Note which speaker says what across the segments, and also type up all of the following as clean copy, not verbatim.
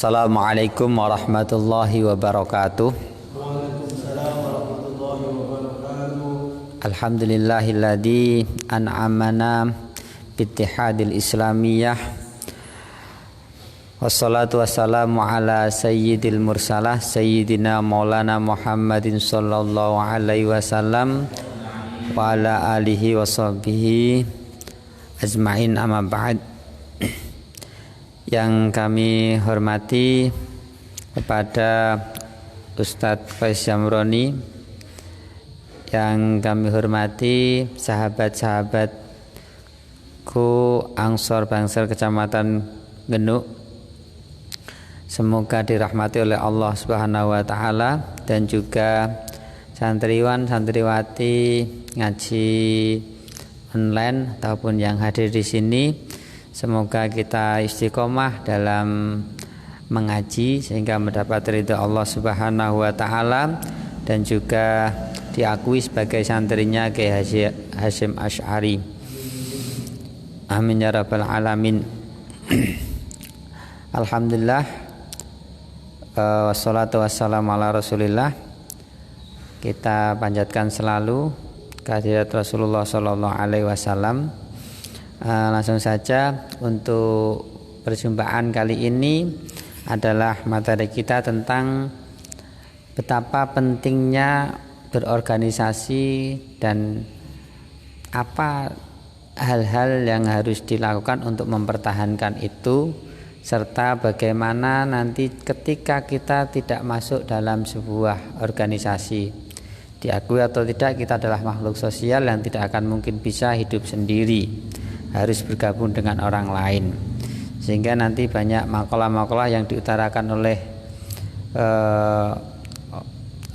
Speaker 1: Assalamualaikum warahmatullahi wabarakatuh.
Speaker 2: Waalaikumsalam warahmatullahi wabarakatuh.
Speaker 1: Alhamdulillahilladzi an'amana bittihadil islamiyah. Wassalatu wassalamu ala sayyidil mursalah sayyidina maulana Muhammadin sallallahu alaihi wasallam wa ala alihi wa sahbihi ajma'in, amma ba'd. Yang kami hormati kepada Ustadz Faiz Syamroni, yang kami hormati sahabat-sahabatku Ansor Bangsal Kecamatan Genuk, semoga dirahmati oleh Allah Subhanahu wa taala, dan juga santriwan santriwati ngaji online ataupun yang hadir di sini. Semoga kita istiqomah dalam mengaji sehingga mendapat ridha Allah Subhanahu wa taala dan juga diakui sebagai santrinya Kiai Hasyim Asy'ari. Amin ya rabbal alamin. Alhamdulillah, wassalatu wassalamu ala Rasulillah. Kita panjatkan selalu kehadirat Rasulullah sallallahu alaihi wasallam. Langsung saja untuk perjumpaan kali ini adalah materi kita tentang betapa pentingnya berorganisasi dan apa hal-hal yang harus dilakukan untuk mempertahankan itu, serta bagaimana nanti ketika kita tidak masuk dalam sebuah organisasi, diakui atau tidak, kita adalah makhluk sosial yang tidak akan mungkin bisa hidup sendiri, harus bergabung dengan orang lain. Sehingga nanti banyak makalah-makalah yang diutarakan oleh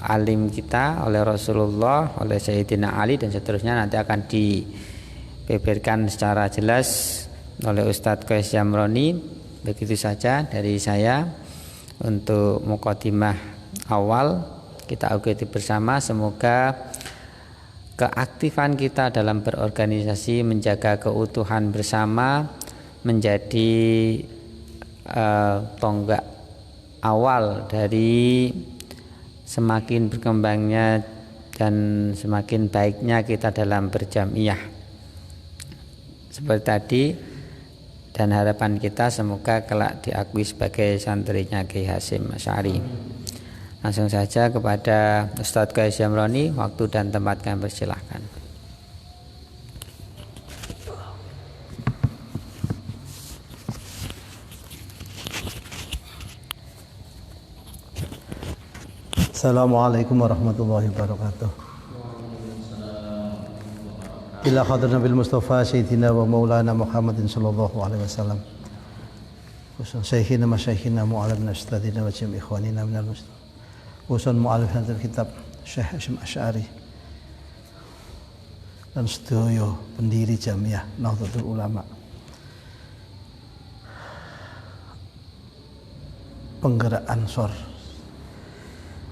Speaker 1: alim kita, oleh Rasulullah, oleh Sayyidina Ali dan seterusnya nanti akan dibeberkan secara jelas oleh Ustadz Faiz Syamroni. Begitu saja dari saya untuk mukadimah awal. Kita ikuti bersama, semoga keaktifan kita dalam berorganisasi, menjaga keutuhan bersama menjadi tonggak awal dari semakin berkembangnya dan semakin baiknya kita dalam berjamiah seperti tadi, dan harapan kita semoga kelak diakui sebagai santrinya Kiai Hasyim Asy'ari. Langsung saja kepada Ustadz Faiz Syamroni, waktu dan tempat kami persilahkan.
Speaker 2: Assalamualaikum warahmatullahi wabarakatuh. Ila hadir Nabi Mustafa Sayyidina wa Maulana Muhammadin sallallahu alaihi wasallam. Syekhina masyayikhina mu'alimna ustadzina wa jami' ikhwanina minal muslimin. Usul mu'alif hadal kitab Syekh Hasyim Asy'ari dan sedaya pendiri Jamiah Nahdlatul Ulama, penggerak Ansor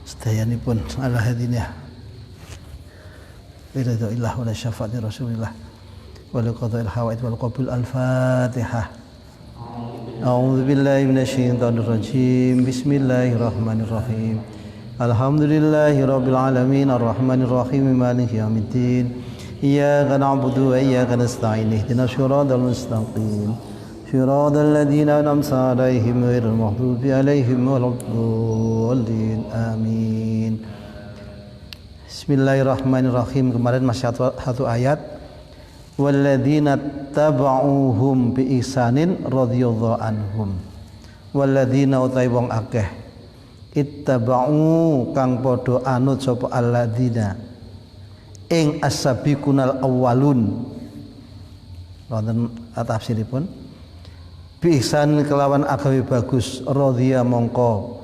Speaker 2: sedayanipun ala hadinah biridhillah wa syafaati Rasulillah wa liqada'il hawaid wal qabul. Al-Fatihah. A'udzu billahi minasyaitonir rajim. Bismillahirrahmanirrahim. Alhamdulillahi rabbil alamin arrahmanir rahim maliki yaumiddin. Iyyaka na'budu wa iyyaka nasta'in ihdinas siratal mustaqim siratal ladzina an'amta 'alaihim ghairil maghdubi 'alaihim waladdallin. Amin. Bismillahirrahmanirrahim. Kemarin masih satu ayat, walladzina taba'uhum bi ihsanin radhiyallahu anhum. Walladzina utai wong akeh ittaba'u kang padha anut sapa alladzina ing as-sabiqunal awwalun. Wonten tafsiripun bi ihsan kelawan agawe bagus, radhiya mongko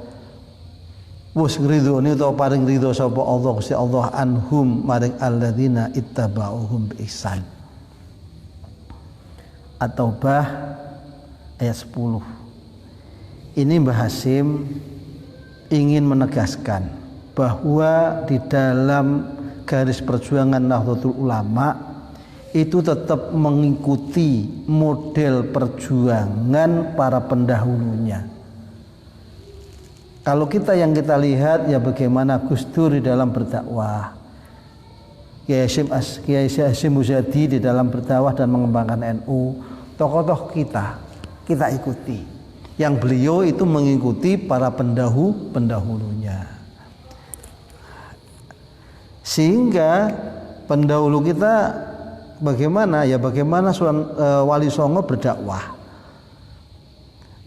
Speaker 2: wis ngridhoni utawa paring ridho sapa Allah Gusti Allah anhum maring alladzina ittaba'uhum bi ihsan. At-Taubah ayat 10. Ini Mbah Hasyim ingin menegaskan bahwa di dalam garis perjuangan Nahdlatul Ulama itu tetap mengikuti model perjuangan para pendahulunya. Kalau kita yang kita lihat ya bagaimana Gus Dur di dalam berdakwah, Kiai Hasyim Muzadi di dalam berdakwah dan mengembangkan NU, tokoh-tokoh kita ikuti. Yang beliau itu mengikuti para pendahulunya. Sehingga pendahulu kita bagaimana Wali Songo berdakwah.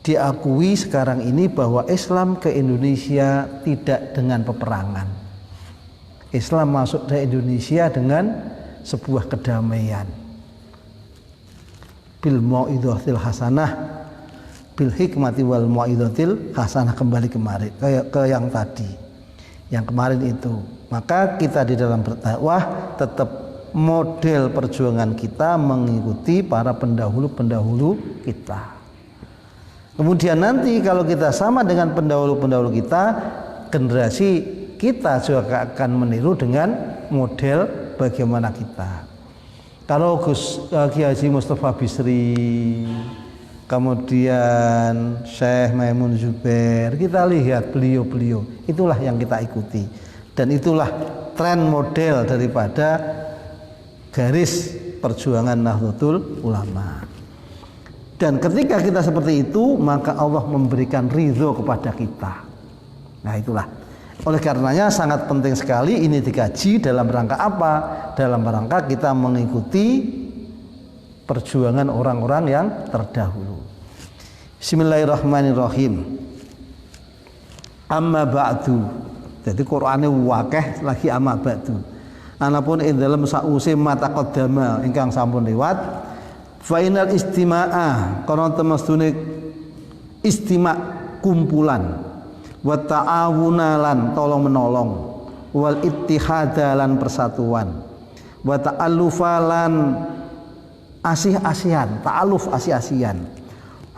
Speaker 2: Diakui sekarang ini bahwa Islam ke Indonesia tidak dengan peperangan. Islam masuk ke Indonesia dengan sebuah kedamaian. Bil mau'izatil hasanah, bil hikmati wal mau'izatil hasanah, kembali kemarin ke yang tadi. Yang kemarin itu. Maka kita di dalam berdakwah tetap model perjuangan kita mengikuti para pendahulu-pendahulu kita. Kemudian nanti kalau kita sama dengan pendahulu-pendahulu kita, generasi kita juga akan meniru dengan model bagaimana kita. Kalau Kiai Haji Mustafa Bisri, kemudian Syekh Maimun Zubair, kita lihat beliau-beliau, itulah yang kita ikuti. Dan itulah tren model daripada garis perjuangan Nahdlatul Ulama. Dan ketika kita seperti itu, maka Allah memberikan ridho kepada kita. Nah itulah. Oleh karenanya sangat penting sekali ini dikaji dalam rangka apa? Dalam rangka kita mengikuti perjuangan orang-orang yang terdahulu. Bismillahirrahmanirrahim. Amma ba'du. Jadi Qur'ane wakeh lagi amma ba'du. Anapun ing dalem sause mata qaddama ingkang sampun liwat. Fainal istima'ah karena temestune istima' kumpulan, wa ta'awuna lan tolong menolong, wal ittihada lan persatuan, wa ta'allufa lan asih-asihan, ta'aluf asih-asihan.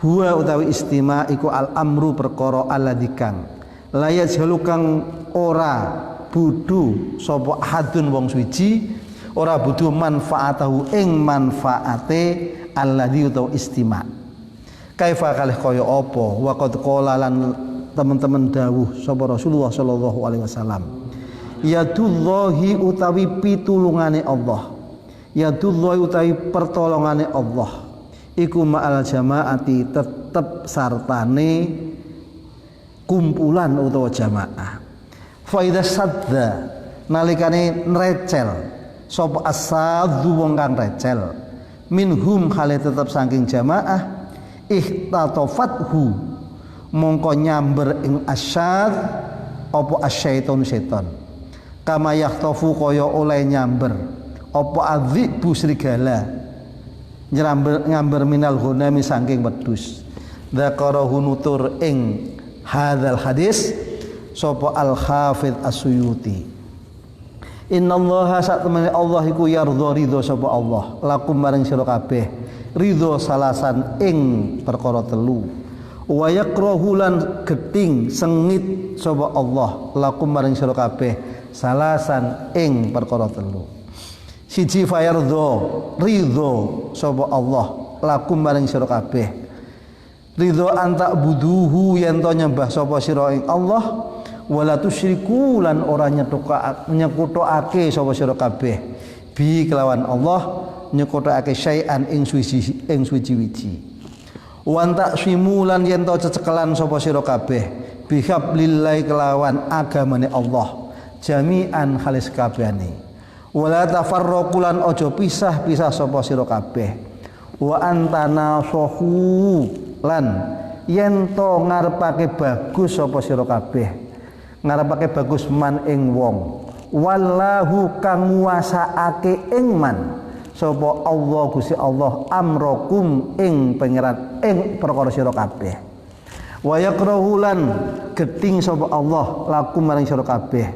Speaker 2: Huwa utawi istima' iku al amru perkara alladikang la yajhalu kang ora budu sapa hadun wong suci, ora budu manfaatahu ing manfaate alladzi utawa istima'. Kaifa kalih kaya apa wa qad qala lan teman-teman dawuh sapa Rasulullah sallallahu alaihi wasallam. Yadullahi utawi pitulungane Allah. Yadullahi utawi pertolongane Allah. Iku ma'al jamaati tetep sartane kumpulan utawa jamaah. Fa idza sadda nalikane nrecel sapa asadzu wong kang recel minhum hale tetap saking jamaah ihtatofathu mongko nyamber ing asyad apa asyaiton seton kama yahtofu kaya oleh nyamber apa adzibu serigala nyamber minal ghanami saking wedhus dzakarahu nutur ing hadzal hadis sapa al hafidz as-Suyuti. Innallaha satemene Allah iku yardha ridho sapa Allah lakum maring sira kabeh ridho salasan ing perkara telu wa yakrahu lan gething sengit sapa Allah lakum maring sira kabeh salasan ing perkara telu. Siji fayardha ridho sapa Allah lakum maring sira kabeh ridho anta buduhu yen to nyembah sapa sira ing Allah wala tusyriku lan ora nyekutokake sapa sira kabeh bi kelawan Allah nyekutokake syai'an ing suci-suci wa ta'simu lan yen to cecekelan sapa sira kabeh bi hablillahi kelawan agamane Allah jami'an khalis kabehane wala tafarraqu lan aja pisah-pisah sapa sira kabeh wa antana sohu lan yen to ngarepake bagus sapa sira kabeh ngarepake bagus man ing wong wallahu kang nguasaake ing man sapa Allah Gusti Allah amrokum ing pangeran ing perkara sira kabeh wa yakrahu lan gething sapa Allah lakum maring sira kabeh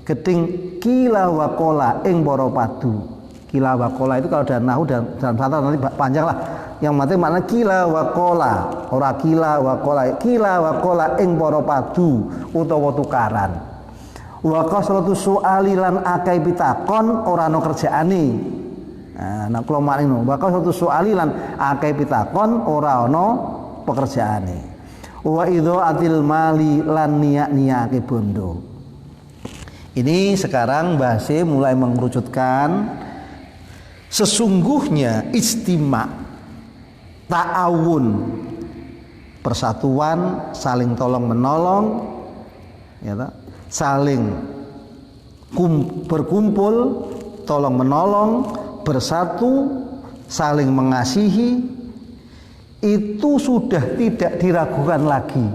Speaker 2: gething kila wa qala ing para padu kila wa qala itu kalau dalam nahwu dan santral nanti panjang lah yang mati makna kila wa qala ora kila wa qala ing para padu utawa tukaran wa kasratu suali lan akeh pitakon ora ana kerjaane nah kula maknane wa kasratu suali lan akeh pitakon ora ana pekerjaane wa idhaatil mali lan niya-niyake bondo. Ini sekarang Mbah Hasyim mulai mengerucutkan sesungguhnya istima, ta'awun, persatuan, saling tolong menolong, ya, saling berkumpul, tolong menolong, bersatu, saling mengasihi, itu sudah tidak diragukan lagi.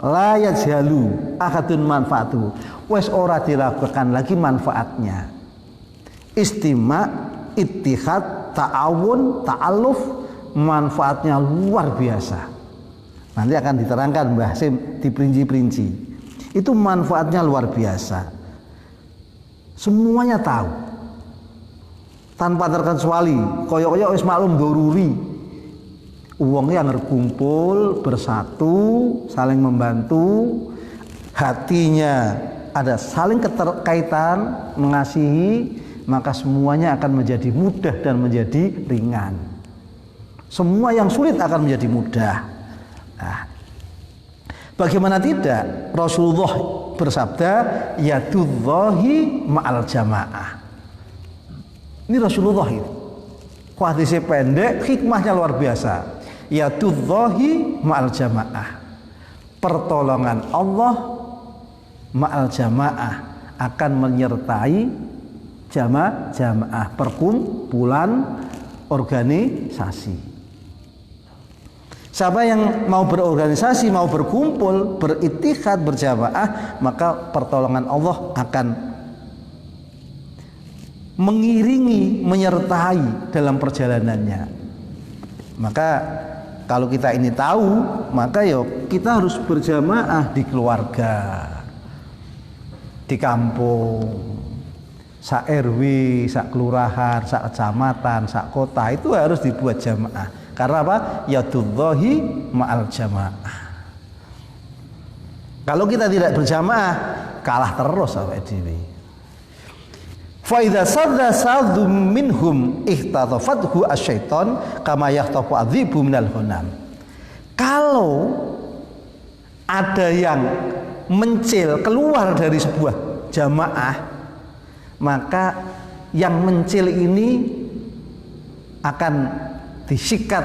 Speaker 2: La yajhalu ahadun manfaatu, wes ora diragukan lagi manfaatnya. Istima, ittihad, ta'awun, ta'aluf, manfaatnya luar biasa. Nanti akan diterangkan Mbah Hasyim diperinci-perinci. Itu manfaatnya luar biasa. Semuanya tahu. Tanpa terkecuali, koyok-koyok wis maklum doruri. Uang yang berkumpul, bersatu, saling membantu, hatinya ada saling keterkaitan, mengasihi, maka semuanya akan menjadi mudah dan menjadi ringan. Semua yang sulit akan menjadi mudah. Nah, bagaimana tidak? Rasulullah bersabda, yadullahi ma'al jamaah. Ini Rasulullah itu. Hadisnya pendek, hikmahnya luar biasa. Yadullahi ma'al jamaah. Pertolongan Allah ma'al jamaah akan menyertai jamaah, perkumpulan, organisasi. Siapa yang mau berorganisasi, mau berkumpul, beritikad, berjamaah, maka pertolongan Allah akan mengiringi, menyertai dalam perjalanannya. Maka kalau kita ini tahu, maka yuk kita harus berjamaah di keluarga, di kampung, sak RW, sak kelurahan, sak kecamatan, sak kota, itu harus dibuat jamaah. Karena apa? Yadullahi ma'al jamaah. Kalau kita tidak berjamaah, kalah terus sampai diri. Fa idza sadda sa'dhum minhum ihtatafathu asyaiton kama yahtafu adhibu minal ghanam. Kalau ada yang mencil keluar dari sebuah jamaah, maka yang mencil ini akan disikat,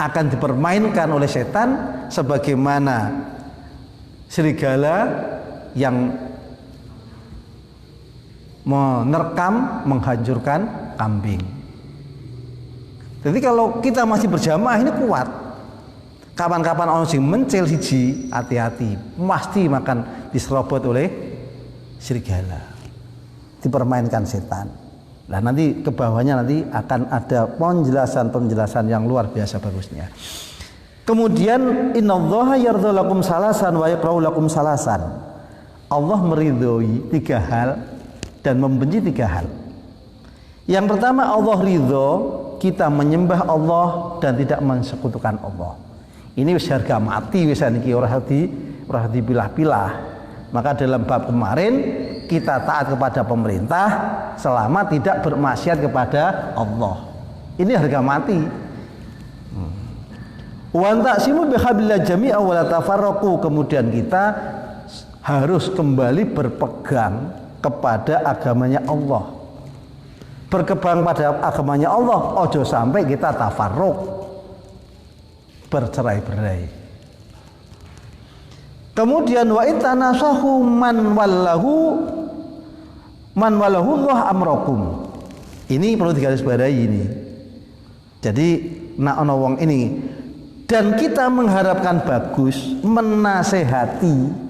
Speaker 2: akan dipermainkan oleh setan sebagaimana serigala yang menerkam, menghancurkan kambing. Jadi kalau kita masih berjamaah ini kuat. Kapan-kapan orang sing mencil siji, hati-hati, pasti makan diserobot oleh serigala, dipermainkan setan. Nah nanti ke bawahnya nanti akan ada penjelasan yang luar biasa bagusnya. Kemudian innallaha yardhalakum salasan wa yakrahu lakum salasan. Allah meridhoi 3 hal dan membenci 3 hal. Yang pertama, Allah ridho kita menyembah Allah dan tidak mensekutukan Allah. Ini wis harga mati wis niki ora dipilah-pilah. Maka dalam bab kemarin kita taat kepada pemerintah selama tidak bermaksiat kepada Allah. Ini harga mati. Wa antasimu bihablillah jami'a wa la tafarraqu. Kemudian kita harus kembali berpegang kepada agamanya Allah. Berkembang pada agamanya Allah, ojo sampai kita tafarruq, bercerai-berai. Kemudian wa itanasahu man wallahu Allah amrakum. Ini perlu digarisbawahi ini. Jadi nak ono wong ini dan kita mengharapkan bagus, menasehati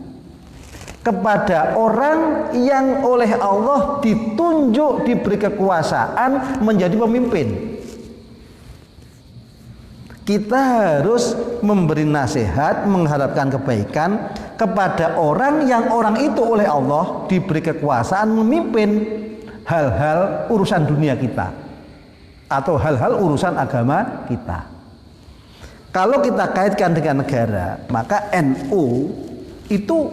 Speaker 2: kepada orang yang oleh Allah ditunjuk, diberi kekuasaan menjadi pemimpin. Kita harus memberi nasihat, mengharapkan kebaikan kepada orang yang orang itu oleh Allah diberi kekuasaan memimpin hal-hal urusan dunia kita atau hal-hal urusan agama kita. Kalau kita kaitkan dengan negara, maka NU itu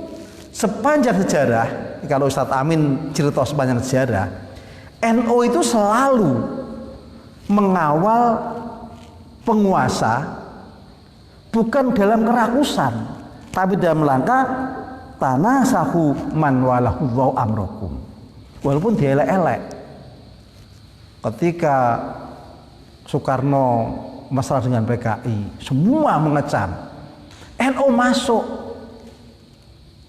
Speaker 2: sepanjang sejarah, kalau Ustadz Amin cerita sepanjang sejarah, NU itu selalu mengawal penguasa bukan dalam kerakusan, tapi dalam rangka tanasahu man walahullahu amrokum. Walaupun dielek-elek. Ketika Soekarno masalah dengan PKI, semua mengecam. NU masuk.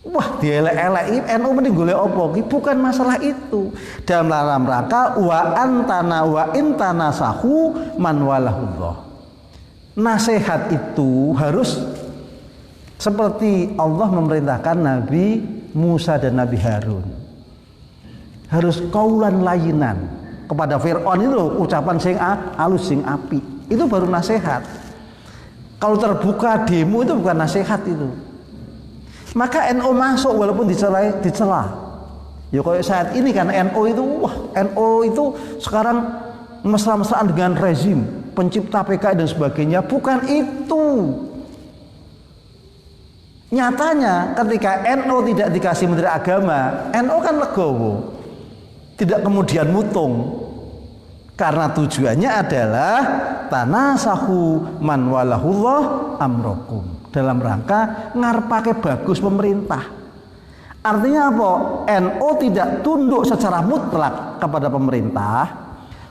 Speaker 2: Wah, dielek-elek, NU mending golek opo? Bukan masalah itu. Dalam rangka wa intana sahu man walahullah. Nasihat itu harus seperti Allah memerintahkan Nabi Musa dan Nabi Harun. Harus kaulan layinan kepada Fir'aun itu ucapan sing halus sing api. Itu baru nasihat. Kalau terbuka demo itu bukan nasihat itu. Maka NU masuk walaupun dicela. Ya kayak saat ini kan NU itu sekarang mesra-mesraan dengan rezim, pencipta PKI dan sebagainya. Bukan itu. Nyatanya ketika NU tidak dikasih Menteri Agama, NU kan legowo. Tidak kemudian mutung. Karena tujuannya adalah tanasahu man walahullah amrokum. Dalam rangka ngarepake bagus pemerintah. Artinya apa? NU tidak tunduk secara mutlak kepada pemerintah,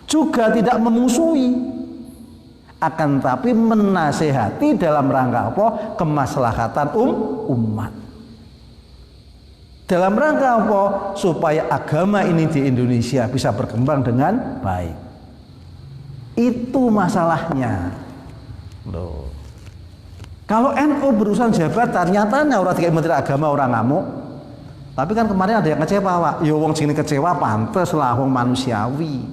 Speaker 2: juga tidak memusuhi, akan tapi menasehati dalam rangka apa? Kemaslahatan umat. Dalam rangka apa? Supaya agama ini di Indonesia bisa berkembang dengan baik. Itu masalahnya. Loh. Kalau NU berurusan jabatan, nyatanya orang tiga Menteri Agama orang ngamuk. Tapi kan kemarin ada yang kecewa, Pak. Ya wong sing kecewa pantes lah, wong manusiawi.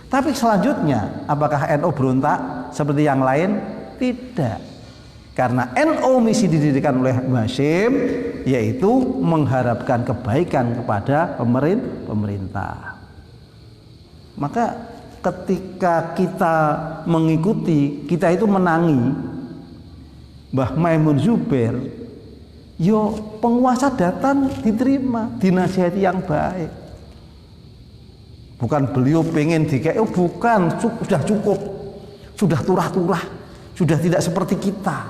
Speaker 2: Tapi selanjutnya, apakah NU berontak seperti yang lain? Tidak. Karena NU misi didirikan oleh Hashim, yaitu mengharapkan kebaikan kepada pemerintah. Maka ketika kita mengikuti, kita itu menangi Mbah Maimun Zubair, yo penguasa datang diterima, dinasihati yang baik. Bukan beliau pengen bukan, sudah cukup, sudah turah-turah, sudah tidak seperti kita.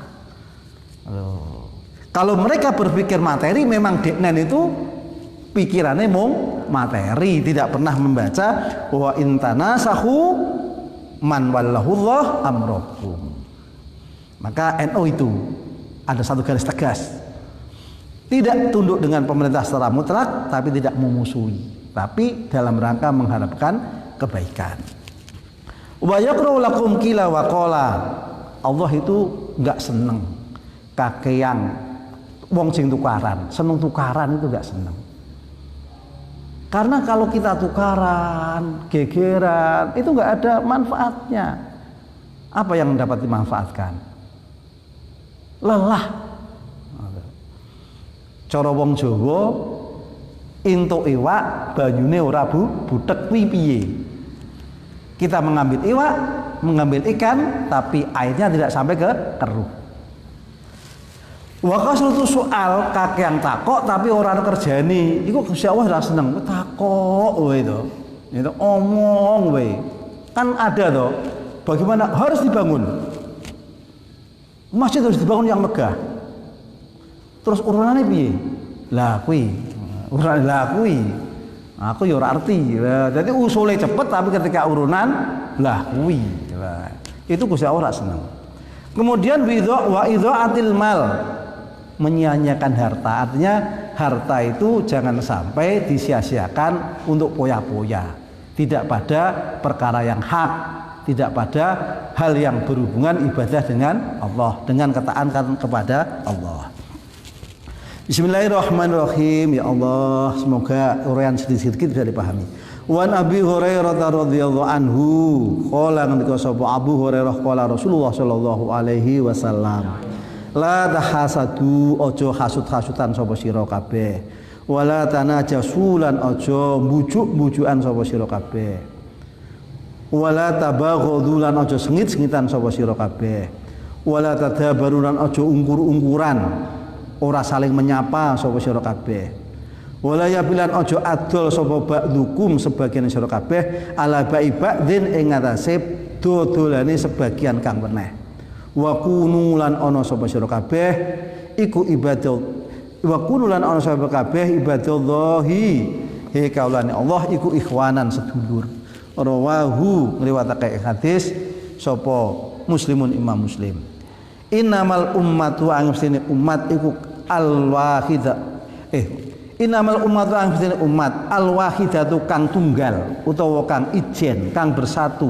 Speaker 2: Kalau mereka berpikir materi, memang deknen itu pikirannya mau materi, tidak pernah membaca wa intana sahu man wallahullah amrokum. Maka NU itu ada satu garis tegas, tidak tunduk dengan pemerintah secara mutlak, tapi tidak memusuhi, tapi dalam rangka mengharapkan kebaikan. Wa yakrahu lakum qila wa qala. Allah itu enggak seneng kakean wong sing tukaran, seneng tukaran itu enggak seneng. Karena kalau kita tukaran, gegeran, itu enggak ada manfaatnya. Apa yang dapat dimanfaatkan? Lelah. Cara wong Jawa entuk iwak banyune ora butek kuwi piye? Kita mengambil iwak, mengambil ikan, tapi airnya tidak sampai ke keruh. Wa kasratu soal kakek yang takok tapi orang kerjani, iku Gusti Allah ora seneng. Takok wae to. Itu omong wae. Kan ada toh, bagaimana harus dibangun. Masjid harus dibangun yang megah. Terus urunannya piye? Lah kuwi. Urunan lah kuwi. Aku ya ora arti. Jadi usule cepet tapi ketika urunan lah kuwi. Itu Gusti Allah ora seneng. Kemudian wa idha'atil mal, menyia-nyiakan harta. Artinya harta itu jangan sampai disia-siakan untuk poya-poya. Tidak pada perkara yang hak. Tidak pada hal yang berhubungan ibadah dengan Allah, dengan ketaatan kepada Allah. Bismillahirrahmanirrahim. Ya Allah, semoga uraian sedikit bisa dipahami. Wan Abi Hurairah radhiyallahu anhu, qala ngendika sapa Abu Hurairah qala Rasulullah sallallahu alaihi wasallam, la tahasadu, ojo hasud-hasutan sapa sira kabeh, wala tanajasulan, ojo mbujuk-mbujukan sapa sira kabeh, wala tabaghadulan, ojo sengit-sengitan sapa sira kabeh, wala tadabarulan, ojo ungkur-ungkuran, ora saling menyapa sapa sira kabeh, wala yabilan, ojo adol sapa ba'dukum sebagian sira kabeh ala ba'i ba'din ing ngatasé dodolane sebagian kang weneh, wa kunu lan ana sapa sira kabeh iku ibadah wa kunu lan ana sapa kabeh ibadallahi he kaulane Allah iku ikhwanan sedulur rawahu ngriwatake hadis sapa Muslimun Imam Muslim innamal ummatu angstine umat iku al-wahidah innamal ummatu angstine umat al-wahidatu kang tunggal utawa kang ijen kang bersatu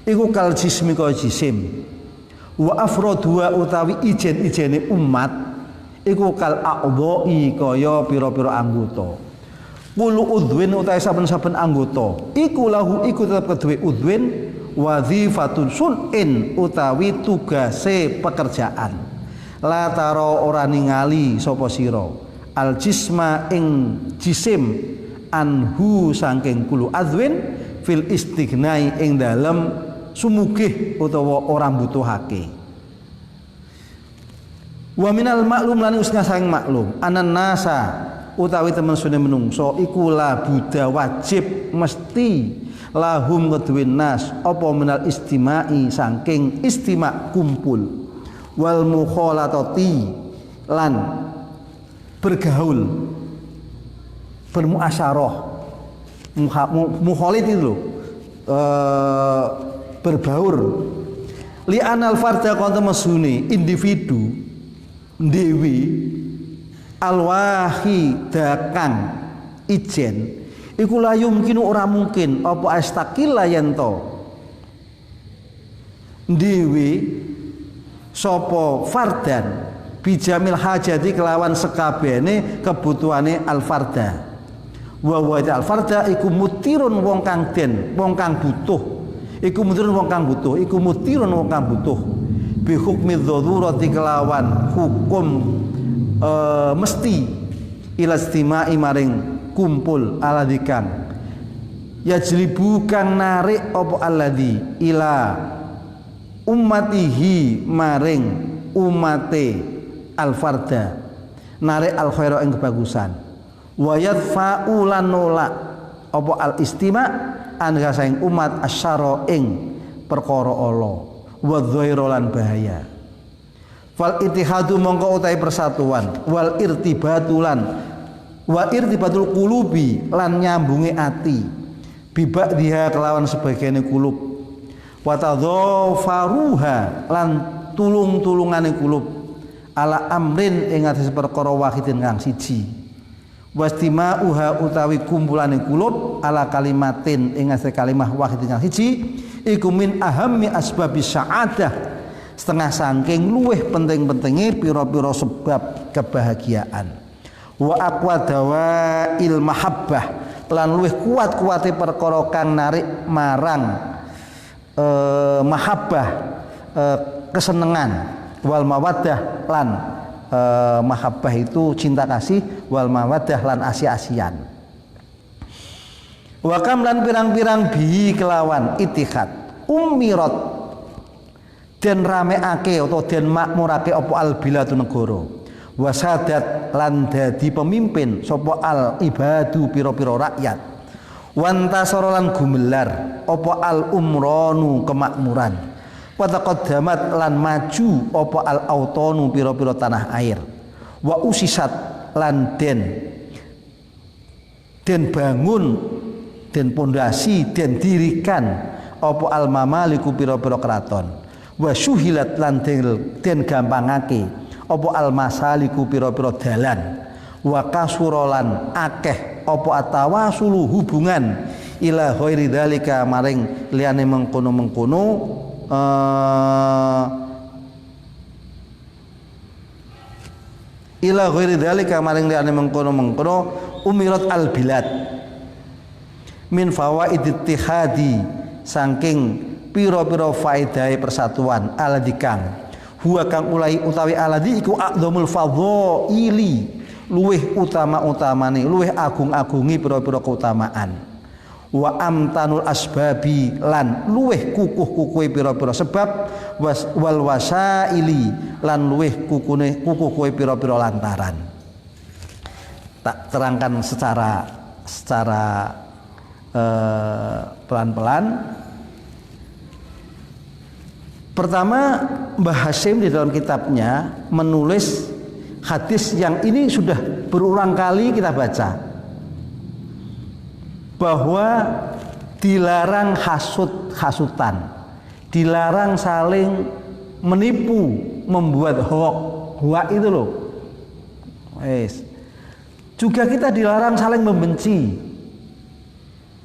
Speaker 2: iku kal jismi kaya jisim wa afrodua utawi ijen-ijene umat iku kal a'dha'i kaya pira-pira anggota kulu udwin utawi saben-saben anggota iku lahu iku tetep kedue udwin wazifatun sun'in utawi tugase pekerjaan la taro ora ningali sapa sira al jisma ing jisim anhu saking kulu adwin fil istighnai ing dalem sumugih utawa orang butuhake wa minal maklum lan usna saking maklum anan nasa utawi temen sune menungso iku la buddha wajib mesti lahum kedue nas apa minal istimai saking istima kumpul wal mukhalatati lan bergaul bermuasyarah mukhalit itu berbaur li anal farda konten mesune individu dewi alwahidakang ijen iku la yumkinu ora mungkin apa astaqilla yanto dewi sapa fardan bijamil hajati kelawan sekabehane kebutuhane al farda wa al farda iku mutirun wong kang den wong kang butuh iku mutirun wong kang butuh iku mutirun wong kang butuh bi hukmi dzururati kelawan hukum mesti ila istimai maring kumpul aladikang yajlibu kang narik apa alladzi ila ummatihi maring umate al farda narik al khaira ing kebagusan wa yadfa'u lan nolak apa al istima' an saing umat asyara ing perkara ala wa dhaira lan bahaya fal ittihadu mongko utahe persatuan wal irtibatulan wa irtibatul qulubi lan nyambunge ati bibadhiha kelawan sebagiane kulub wa tadhafaruha lan tulung-tulungane kulub ala amrin ing atas perkara wahidin kang siji wastima'uha utawi kumpulane kulub ala kalimatin ing atas kalimah wahidin kang siji iku min ahammi asbabis sa'adah setengah saking luweh penting-pentinge pira-pira sebab kebahagiaan wa aqwa dawail mahabbah lan luweh kuat-kuate perkara kang narik marang mahabbah kesenengan wal mawaddah lan mahabbah itu cinta kasih wal mawaddah lan asia-asian wa kam lan pirang-pirang bihi kelawan itihad umirat den rameake atau den makmurake apa al biladu negara wasadat lan dadi pemimpin sapa al ibadu pira-pira rakyat wantasara lan gumelar apa al umranu kemakmuran wa taqaddamat lan maju apa al autonu pira-pira tanah air wa usisat lan den bangun den pondasi den dirikan apa al mamaliku pira-pira keraton wa syuhilat lan den gampangake apa al masaliku pira-pira dalan wa kasurolan akeh apa atawasulu hubungan ila ghairi dzalika maring liyane mengkono-mengkono ila ghairi dzalika maring liyane mengkono-mengkono umirat al bilad min fawaid ittihadi saking pira-pira faedahe persatuan aladikang huwa kang ulai utawi aladi iku a'dzamul fadhaili luweh utama-utamane luweh agung-agungi pira-pira keutamaan wa amtanul asbabi lan luweh kukuh-kukuhe pira-pira sebab wal wasaili lan luweh kukuh-kukuhe pira-pira lantaran tak terangkan secara Pertama, Mbah Hasyim di dalam kitabnya menulis hadis yang ini sudah berulang kali kita baca, bahwa dilarang hasutan, dilarang saling menipu, membuat hoak itu loh. Juga kita dilarang saling membenci.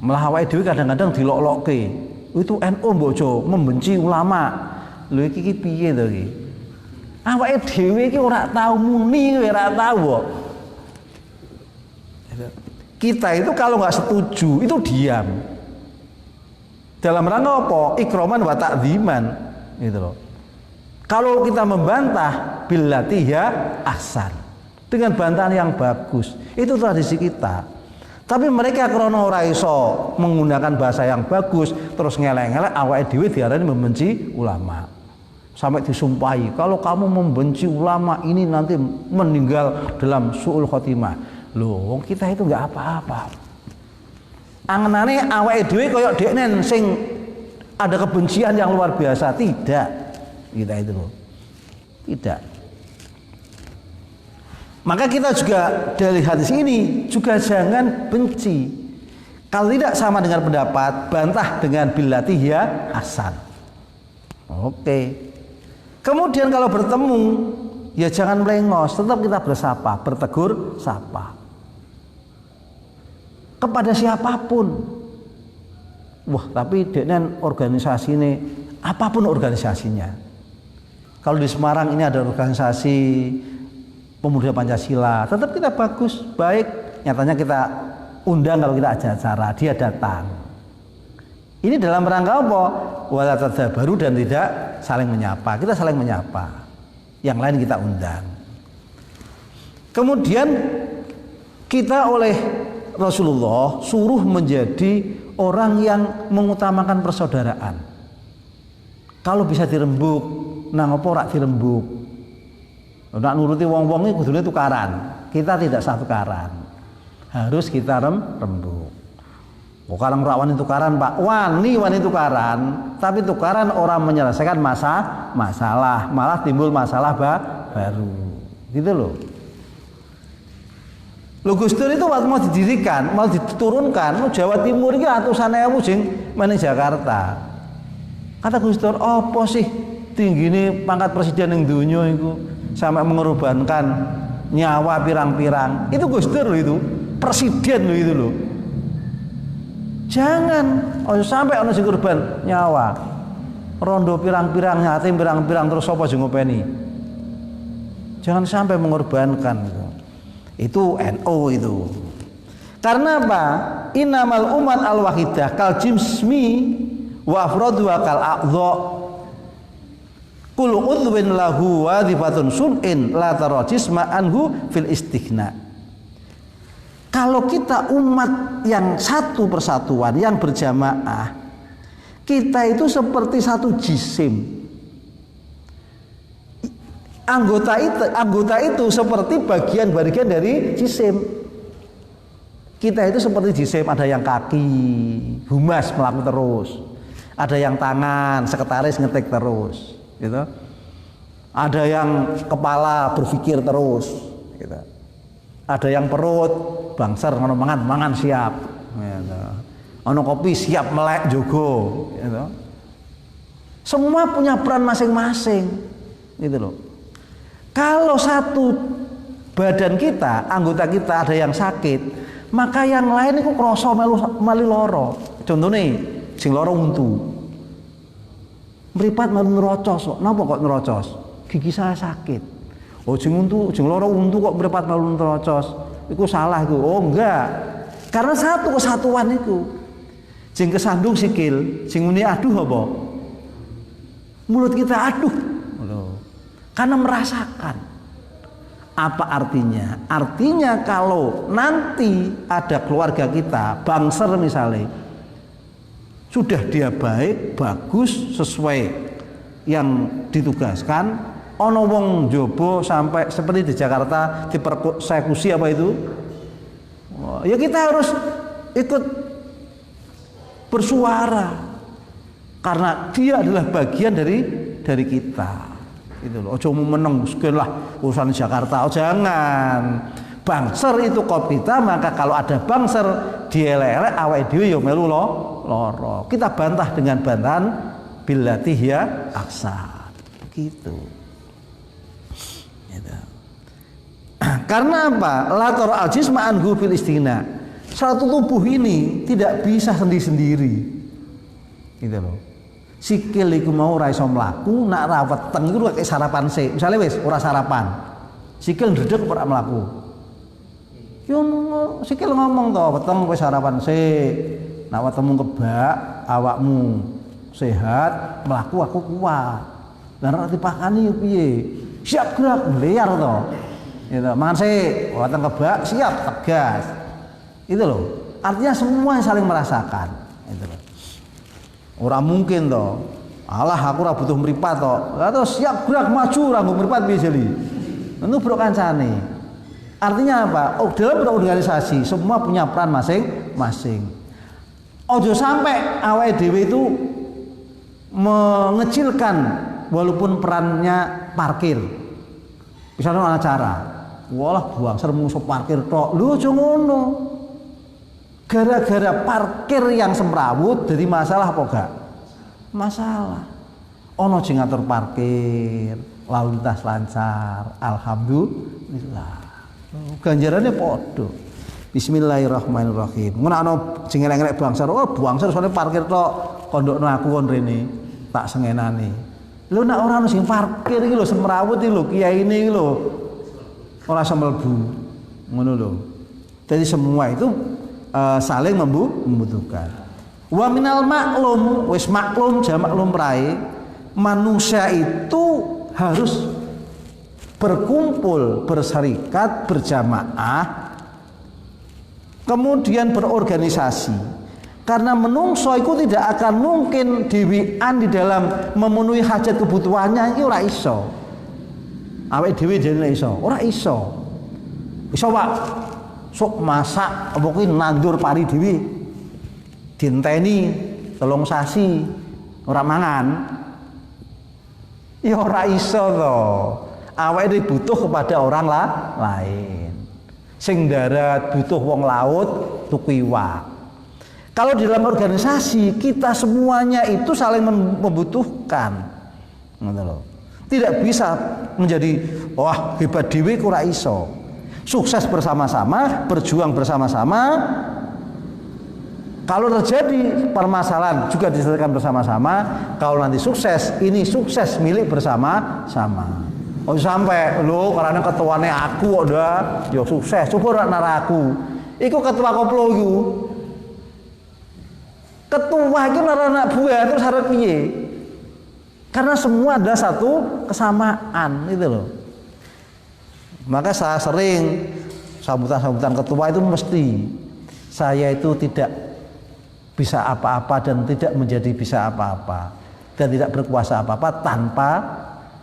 Speaker 2: Malah awake dhewe kadang-kadang dilok-lokke. Itu NU mbojo membenci ulama. Lho iki piye to iki? Awake dhewe iki ora tau muni, ora tau kok. Kita itu kalau nggak setuju itu diam. Dalam rangka apa? Ikroman wa ta'dziman, gitu loh. Kalau kita membantah billati ya ahsan, dengan bantahan yang bagus, itu tradisi kita. Tapi mereka karena ora iso menggunakan bahasa yang bagus, terus ngelek-ngelek awake dhewe diarani membenci ulama. Sampai disumpahi, kalau kamu membenci ulama ini nanti meninggal dalam su'ul khotimah. Loh, kita itu enggak apa-apa. Angenane awake dhewe koyo deknen sing ada kebencian yang luar biasa, tidak. Kita itu loh. Tidak. Maka kita juga dari hadis ini juga jangan benci. Kalau tidak sama dengan pendapat, bantah dengan billati ya ahsan. Oke. Kemudian kalau bertemu, ya jangan melengos, tetap kita bersapa, bertegur sapa. Kepada siapapun. Wah, tapi dengan organisasi ini, apapun organisasinya. Kalau di Semarang ini ada organisasi pemuda Pancasila, tetap kita bagus, baik. Nyatanya kita undang kalau kita ada acara, dia datang. Ini dalam rangka apa? Wala tadzabaru, dan tidak saling menyapa. Kita saling menyapa. Yang lain kita undang. Kemudian kita oleh Rasulullah suruh menjadi orang yang mengutamakan persaudaraan. Kalau bisa dirembuk, nang apa ora dirembuk. Nak nuruti wong-wong iki kudune tukaran. Kita tidak satu tukaran. Harus kita rembuk. Kok karang ora wani tukaran, Pak? Wani tukaran, tapi tukaran orang menyelesaikan masalah, malah timbul masalah baru. Gitu loh. Lho Gus Dur itu waktu mau didirikan, mau diturunkan, Jawa Timur iki atusan ewu sing meneh Jakarta. Kata Gus Dur, apa sih tinggine pangkat presiden ning donya iku sampai mengorbankan nyawa pirang-pirang. Itu Gus Dur loh, itu presiden loh itu loh. Jangan sampai ono sing korban nyawa. Rondo pirang-pirang, yatim pirang-pirang, terus sapa sing ngopeni. Jangan sampai mengorbankan itu. Itu NU itu. Karena apa? Innamal umat al-wahidah kal jismi wa afradu kal a'dha. Kul udwin lahu wadhifatun sun'in la tara jisma anhu fil istighna. Kalau kita umat yang satu persatuan, yang berjamaah, kita itu seperti satu jisim. Anggota itu seperti bagian-bagian dari jisim. Kita itu seperti jisim, ada yang kaki, humas melaku terus. Ada yang tangan, sekretaris ngetik terus. Gitu. Ada yang kepala berpikir terus, gitu. Ada yang perut bangser ngono mangan siap, gitu. Ono kopi siap melek jogo, gitu. Semua punya peran masing-masing, gitu loh. Kalau satu badan kita, anggota kita ada yang sakit, maka yang lain itu krasa melu loro. Contohnya sing loro untu. Mripat melu nerocos kok. Napa kok nerocos? Gigi saya sakit. Oh sing loro untu kok mripat melu nerocos. Iku salah iku. Oh enggak. Karena satu kesatuan iku. Sing kesandung sikil, sing muni aduh apa? Mulut kita aduh. Karena merasakan. Apa artinya? Artinya kalau nanti ada keluarga kita, bangser misalnya, sudah dia baik, bagus, sesuai yang ditugaskan. Ono wong jobo sampai seperti di Jakarta dipersekusi apa itu? Ya kita harus ikut bersuara karena dia adalah bagian dari dari kita. Itu loh. Ojo meneng lah urusan Jakarta. Oh, jangan. Bangser itu kopita, maka kalau ada bangser dielek-elek awake dhewe ya melu loro. Kita bantah dengan bantahan billatih ya aksa. Gitu. Gitu. Karena apa? Lator al-jism anhu fil istina. Satu tubuh ini tidak bisa sendiri-sendiri. Gitu loh. Sikil iku mau ora iso mlaku, nak ra weteng iku kayak sarapan sik. Misale wis ora sarapan. Sikil ndredeg ora mlaku. Yo sikil ngomong to, weteng wis sarapan sik. Nak wetengmu kebak, awakmu sehat, mlaku aku kuat. Lah nek dipakani yo piye? Siap gerak mliar to. Gitu. Mangan sik, weteng kebak, siap tegas. Itu loh. Artinya semua saling merasakan. Itu loh. Orang mungkin toh, alah aku ora butuh mripat toh, terus siap gerak maju ora nggo mripat piye jeli. Tentu bro kancane. Artinya apa? Oh, dalam berorganisasi semua punya peran masing-masing. Ojo sampai awake dhewe itu mengecilkan walaupun perannya parkir. Misalnya ana acara, walah buang sermu parkir tok. Lho aja ngono. Gara-gara parkir yang semrawut jadi masalah apa gak? Masalah. Ono sing ngatur parkir, lalu lintas lancar, alhamdulillah. Ganjarannya podo. Bismillahirrahmanirrahim. Ngono ana sing elek-elek bangser, oh bangser soalnya parkir tok kondokno aku kon rene, tak sengenane. Lho nek ora ono sing parkir iki lho semrawut iki lho kiyaine iki lho ora iso mlebu. Ngono lho. Jadi semua itu saling membutuhkan. Wa minal maklum, wis maklum jamak lumrahe, manusia itu harus berkumpul, berserikat, berjamaah, kemudian berorganisasi. Karena menungso itu tidak akan mungkin dhewean di dalam memenuhi hajat kebutuhannya iki ora iso. Awake dhewe dene iso, ora iso. Iso Pak. Sok masak apa kuwi nandur pari dhewe dinteni 3 sasi ora mangan ya ora iso to. Awake butuh kepada orang lain. Sing darat butuh wong laut tuku iwak. Kalau di dalam organisasi kita semuanya itu saling membutuhkan. Ngono lho. Tidak bisa menjadi wah hebat dhewe ora iso. Sukses bersama-sama, berjuang bersama-sama. Kalau terjadi permasalahan juga diselesaikan bersama-sama. Kalau nanti sukses, ini sukses milik bersama-sama. Oh sampai lo karena ketuanya aku udah, yo sukses. Coba nara aku. Iku ketua koplo iku. Ketua itu nara anak buah terus harap piye? Karena semua ada satu kesamaan itu loh. Maka saya sering sambutan-sambutan ketua itu mesti saya itu tidak bisa apa-apa dan tidak menjadi bisa apa-apa dan tidak berkuasa apa-apa tanpa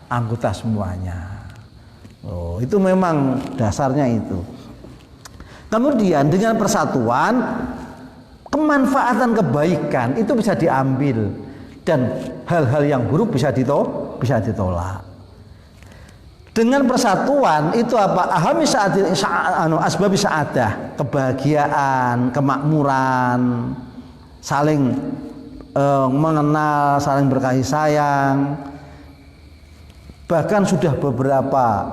Speaker 2: anggota semuanya. Oh, itu memang dasarnya itu. Kemudian dengan persatuan kemanfaatan kebaikan itu bisa diambil dan hal-hal yang buruk bisa ditolak. Dengan persatuan itu apa? Ahami asbab sa'adah, kebahagiaan, kemakmuran, saling mengenal, saling berkasih sayang. Bahkan sudah beberapa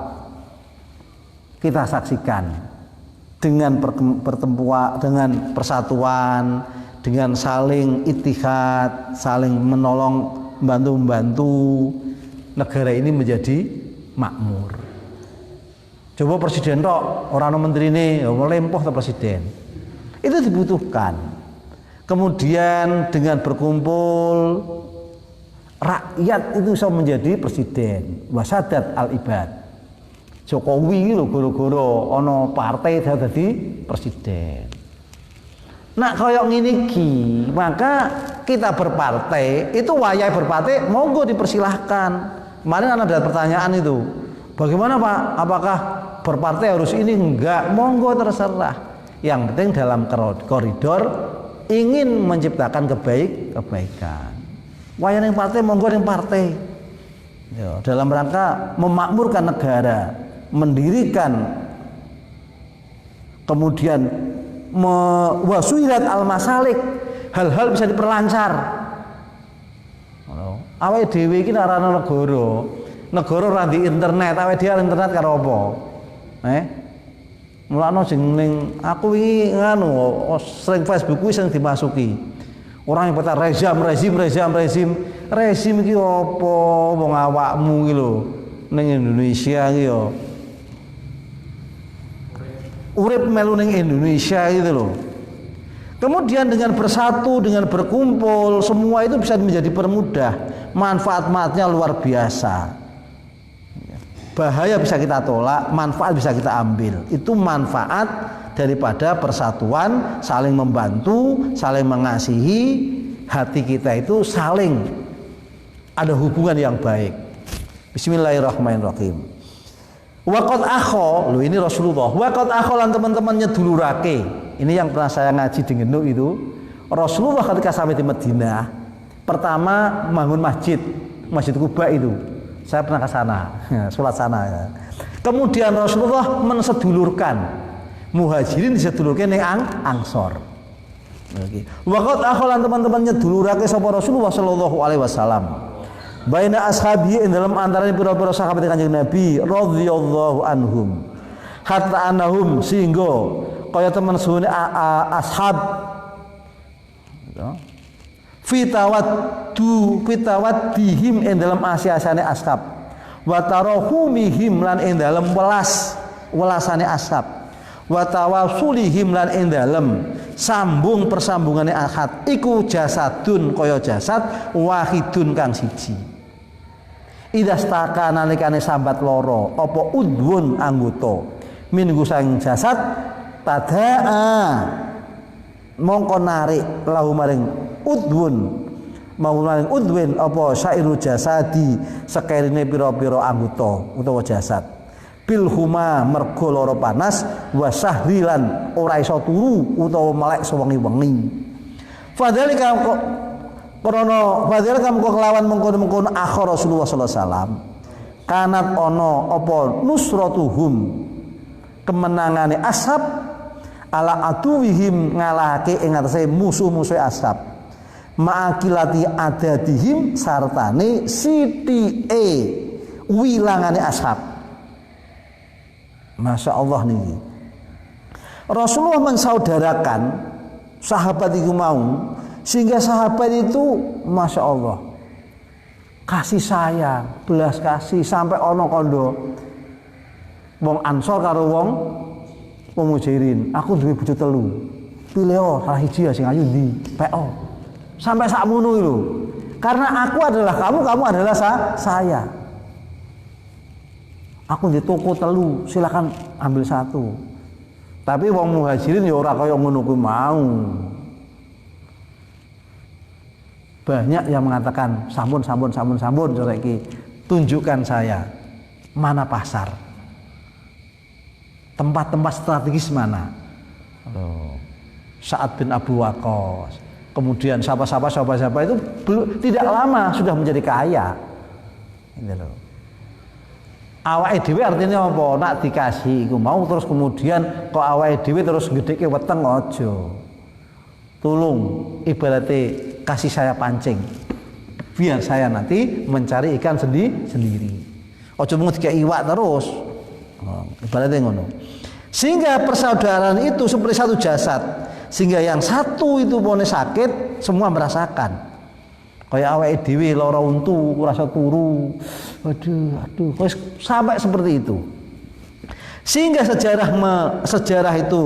Speaker 2: kita saksikan dengan pertemuan, dengan persatuan, dengan saling ittihad, saling menolong, membantu negara ini menjadi makmur. Coba presiden tok, orang menteri ini melempoh ke presiden. Itu dibutuhkan. Kemudian dengan berkumpul rakyat itu bisa menjadi presiden. Wasadat al-ibad. Jokowi lho goro-goro ana partai dadi presiden. Nah kaya ngene iki, maka kita berpartai itu wayahe berpartai monggo dipersilahkan. Kemarin ada pertanyaan itu, bagaimana Pak? Apakah berpartai harus ini? Enggak, monggo terserah. Yang penting dalam koridor ingin menciptakan kebaikan. Wayang yang partai, monggo yang partai. Ya, dalam rangka memakmurkan negara, mendirikan, kemudian wasuilat al-masalik, hal-hal bisa diperlancar. Awake dhewe iki arane negara ora di internet, awake dhewe internet karo apa? Mulane sing ning aku iki nganu sering Facebook kuwi sing dimasuki. Orang yang kata rezim iki apa wong awakmu iki lho ning Indonesia iki yo. Urip melu ning Indonesia gitu loh. Kemudian dengan bersatu, dengan berkumpul, semua itu bisa menjadi permudah. Manfaat-manfaatnya luar biasa. Bahaya bisa kita tolak, manfaat bisa kita ambil. Itu manfaat daripada persatuan, saling membantu, saling mengasihi, hati kita itu saling ada hubungan yang baik. Bismillahirrahmanirrahim. Waqad akho, lo ini Rasulullah. Waqad akho lan teman-temannya dulurake. Ini yang pernah saya ngaji di Genuk itu. Rasulullah ketika sampai di Madinah, pertama bangun masjid Kuba itu. Saya pernah ke sana, sholat sana. Ya. Kemudian Rasulullah mensedulurkan muhajirin disedulurkan yang Ansor. Waqad akho lan teman-temannya dulurake sapa Rasulullah sallallahu alaihi wasallam. Baina ashabi dalam antara pira-pira sahabat Kanjeng Nabi radhiyallahu anhum. Hatta anahum sehingga kaya teman suhune ashab fitawaddihim ing dalam asi-asane ashab wa tarahumihim lan ing dalam welasane ashab wa tawasulihim lan ing dalam persambungane ahad iku jasadun kaya jasad wahidun kang siji. Idastaka nalikane sambat loro apa udwun anggota minggu sang jasad tadaa mongko narik lahu maring udwin apa sairu jasadi sekerine pira-pira anggota utawa jasad bil huma mergo lara panas wa sahrilan ora iso turu utawa melek sewengi-wengi fadzalika kamu kelawan mengkono akhir Rasulullah sallallahu alaihi wasallam kanat ono apa nusratuhum kemenangane ashab ala aduwihim ngalahake ing atase musuh-musuh ashab ma'akilati adadihim sartane sithike wilangane ashab. Masya Allah nih. Rasulullah mensaudarakan sahabat itu mau sehingga sahabat itu Masya Allah kasih sayang, belas kasih sampai ono kondo wong Ansor karo wong Muhajirin. Aku duwe bojo telu. Pilih salah hiji sing ayu ndi? PO. Sampai sakmono lho. Karena aku adalah kamu adalah saya. Aku di toko telu, silakan ambil satu. Tapi wong Muhajirin ya ora kaya ngono kuwi mau. Banyak yang mengatakan sampun saiki tunjukkan saya mana pasar, tempat-tempat strategis mana. Sa'ad bin Abu Waqqas, kemudian siapa itu tidak lama sudah menjadi kaya. Awake dhewe artinya apa? Nak dikasih iku mau terus kemudian kok awake dhewe terus gedheke weteng aja. Tulung ibaratnya kasih saya pancing biar saya nanti mencari ikan sendiri. Ojo mung dikek iwak terus. Ibaratnya ngono. Sehingga persaudaraan itu seperti satu jasad. Sehingga yang satu itu pone sakit semua merasakan. Kayak awake dhewe lara untu rasa turu. Aduh, sampai seperti itu. Sehingga sejarah itu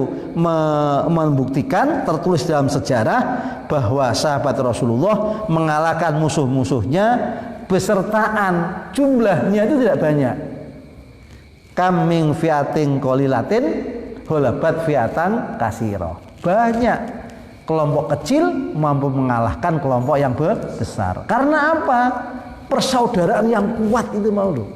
Speaker 2: membuktikan tertulis dalam sejarah bahwa sahabat Rasulullah mengalahkan musuh-musuhnya besertaan jumlahnya itu tidak banyak. Kaming fiatin qalilatin holabat fiatan kasiro. Banyak kelompok kecil mampu mengalahkan kelompok yang besar. Karena apa? Persaudaraan yang kuat itu mau lho.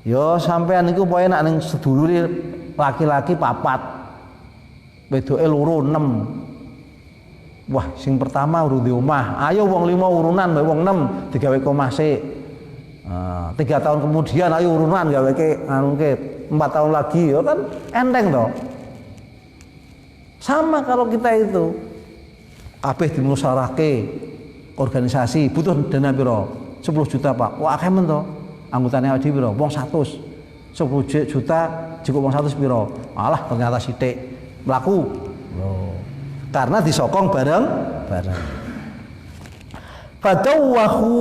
Speaker 2: Yo sampean niku pokoke nek ning sedulure laki-laki 4, wedoke 2 6. Wah, sing pertama urung di omah. Ayo wong 5 urunan mbek wong 6 digawe komase. 3 tahun kemudian ayo urunan gawe ke anu ke 4 tahun lagi ya kan enteng toh. Sama kalau kita itu kabeh dimusyawarahke organisasi butuh dana piro? 10 juta, Pak. Wah, akeh men to. Anggotane awake dhewe piro? Wong 100. 10 juta cukup wong 100 piro? Alah ternyata sithik. Mlaku. Loh. Karena disokong bareng-bareng. Fadawahu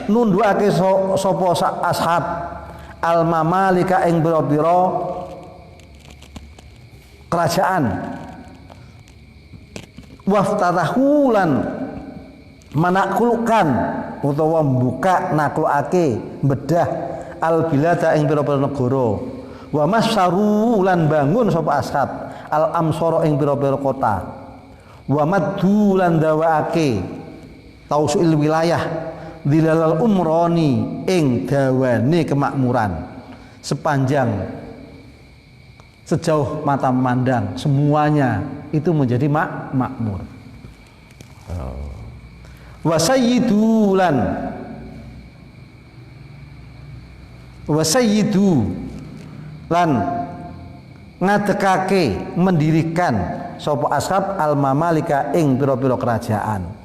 Speaker 2: nunduake sapa ashab al mamalika ing biro-biro kerajaan waftatahu lan manaklukkan utawa mbuka naklukake bedah al bilada ing biro-biro negara wa masyaru lan bangun sapa ashab al amsara ing biro-biro kota wa maddu lan dawaake tausul wilayah dilalal umroni ing dawane kemakmuran sepanjang sejauh mata memandang semuanya itu menjadi makmur. Wasayyidu lan ngadekake mendirikan sapa ashab al mamalika ing pira-pira kerajaan.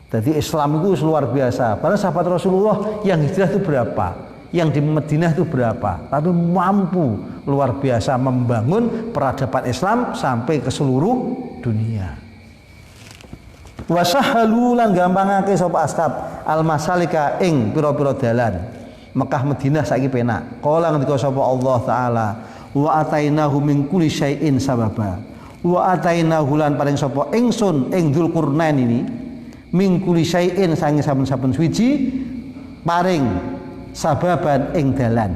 Speaker 2: Jadi Islam itu luar biasa. Para sahabat Rasulullah yang hijrah itu berapa? Yang di Madinah itu berapa? Tapi mampu luar biasa membangun peradaban Islam sampai ke seluruh dunia. Wasahalu lan gampangake sapa ashab al-masalika ing pira-pira dalan. Mekah Madinah saiki penak. Kala ngendika sapa Allah taala, wa atainahu min kulli syai'in sababa. Wa atainahu lan paring sapa ingsun ing Dzulqarnain ini min kulli syai'in sange saben-saben suci paring sababan ing dalan.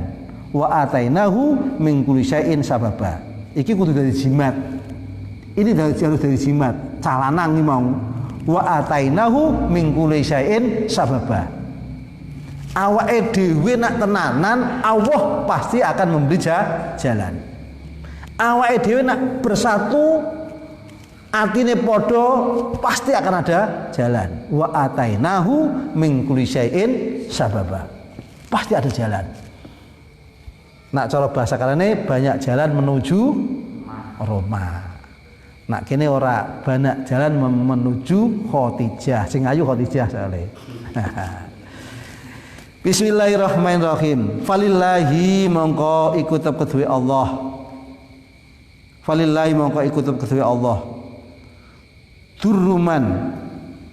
Speaker 2: Wa atainahu min kulli syai'in sababa. Iki kudu dari jimat. Ini harus dari jimat. Calanang iki mau. Wa atainahu min kulli syai'in sababa. Awake dhewe nak tenanan Allah pasti akan memberi jalan. Awake dhewe nak bersatu atine podo pasti akan ada jalan. Wa atainahu min kulli syai'in sababa. Pasti ada jalan. Nak cara bahasa karane banyak jalan menuju Roma. Nak kene ora banyak jalan menuju Khadijah. Sing ayu Khadijah soalé. Bismillahirrahmanirrahim. Falillahi mongko iku tetep kedue Allah. Falillahi mongko iku tetep kedue Allah. Durruman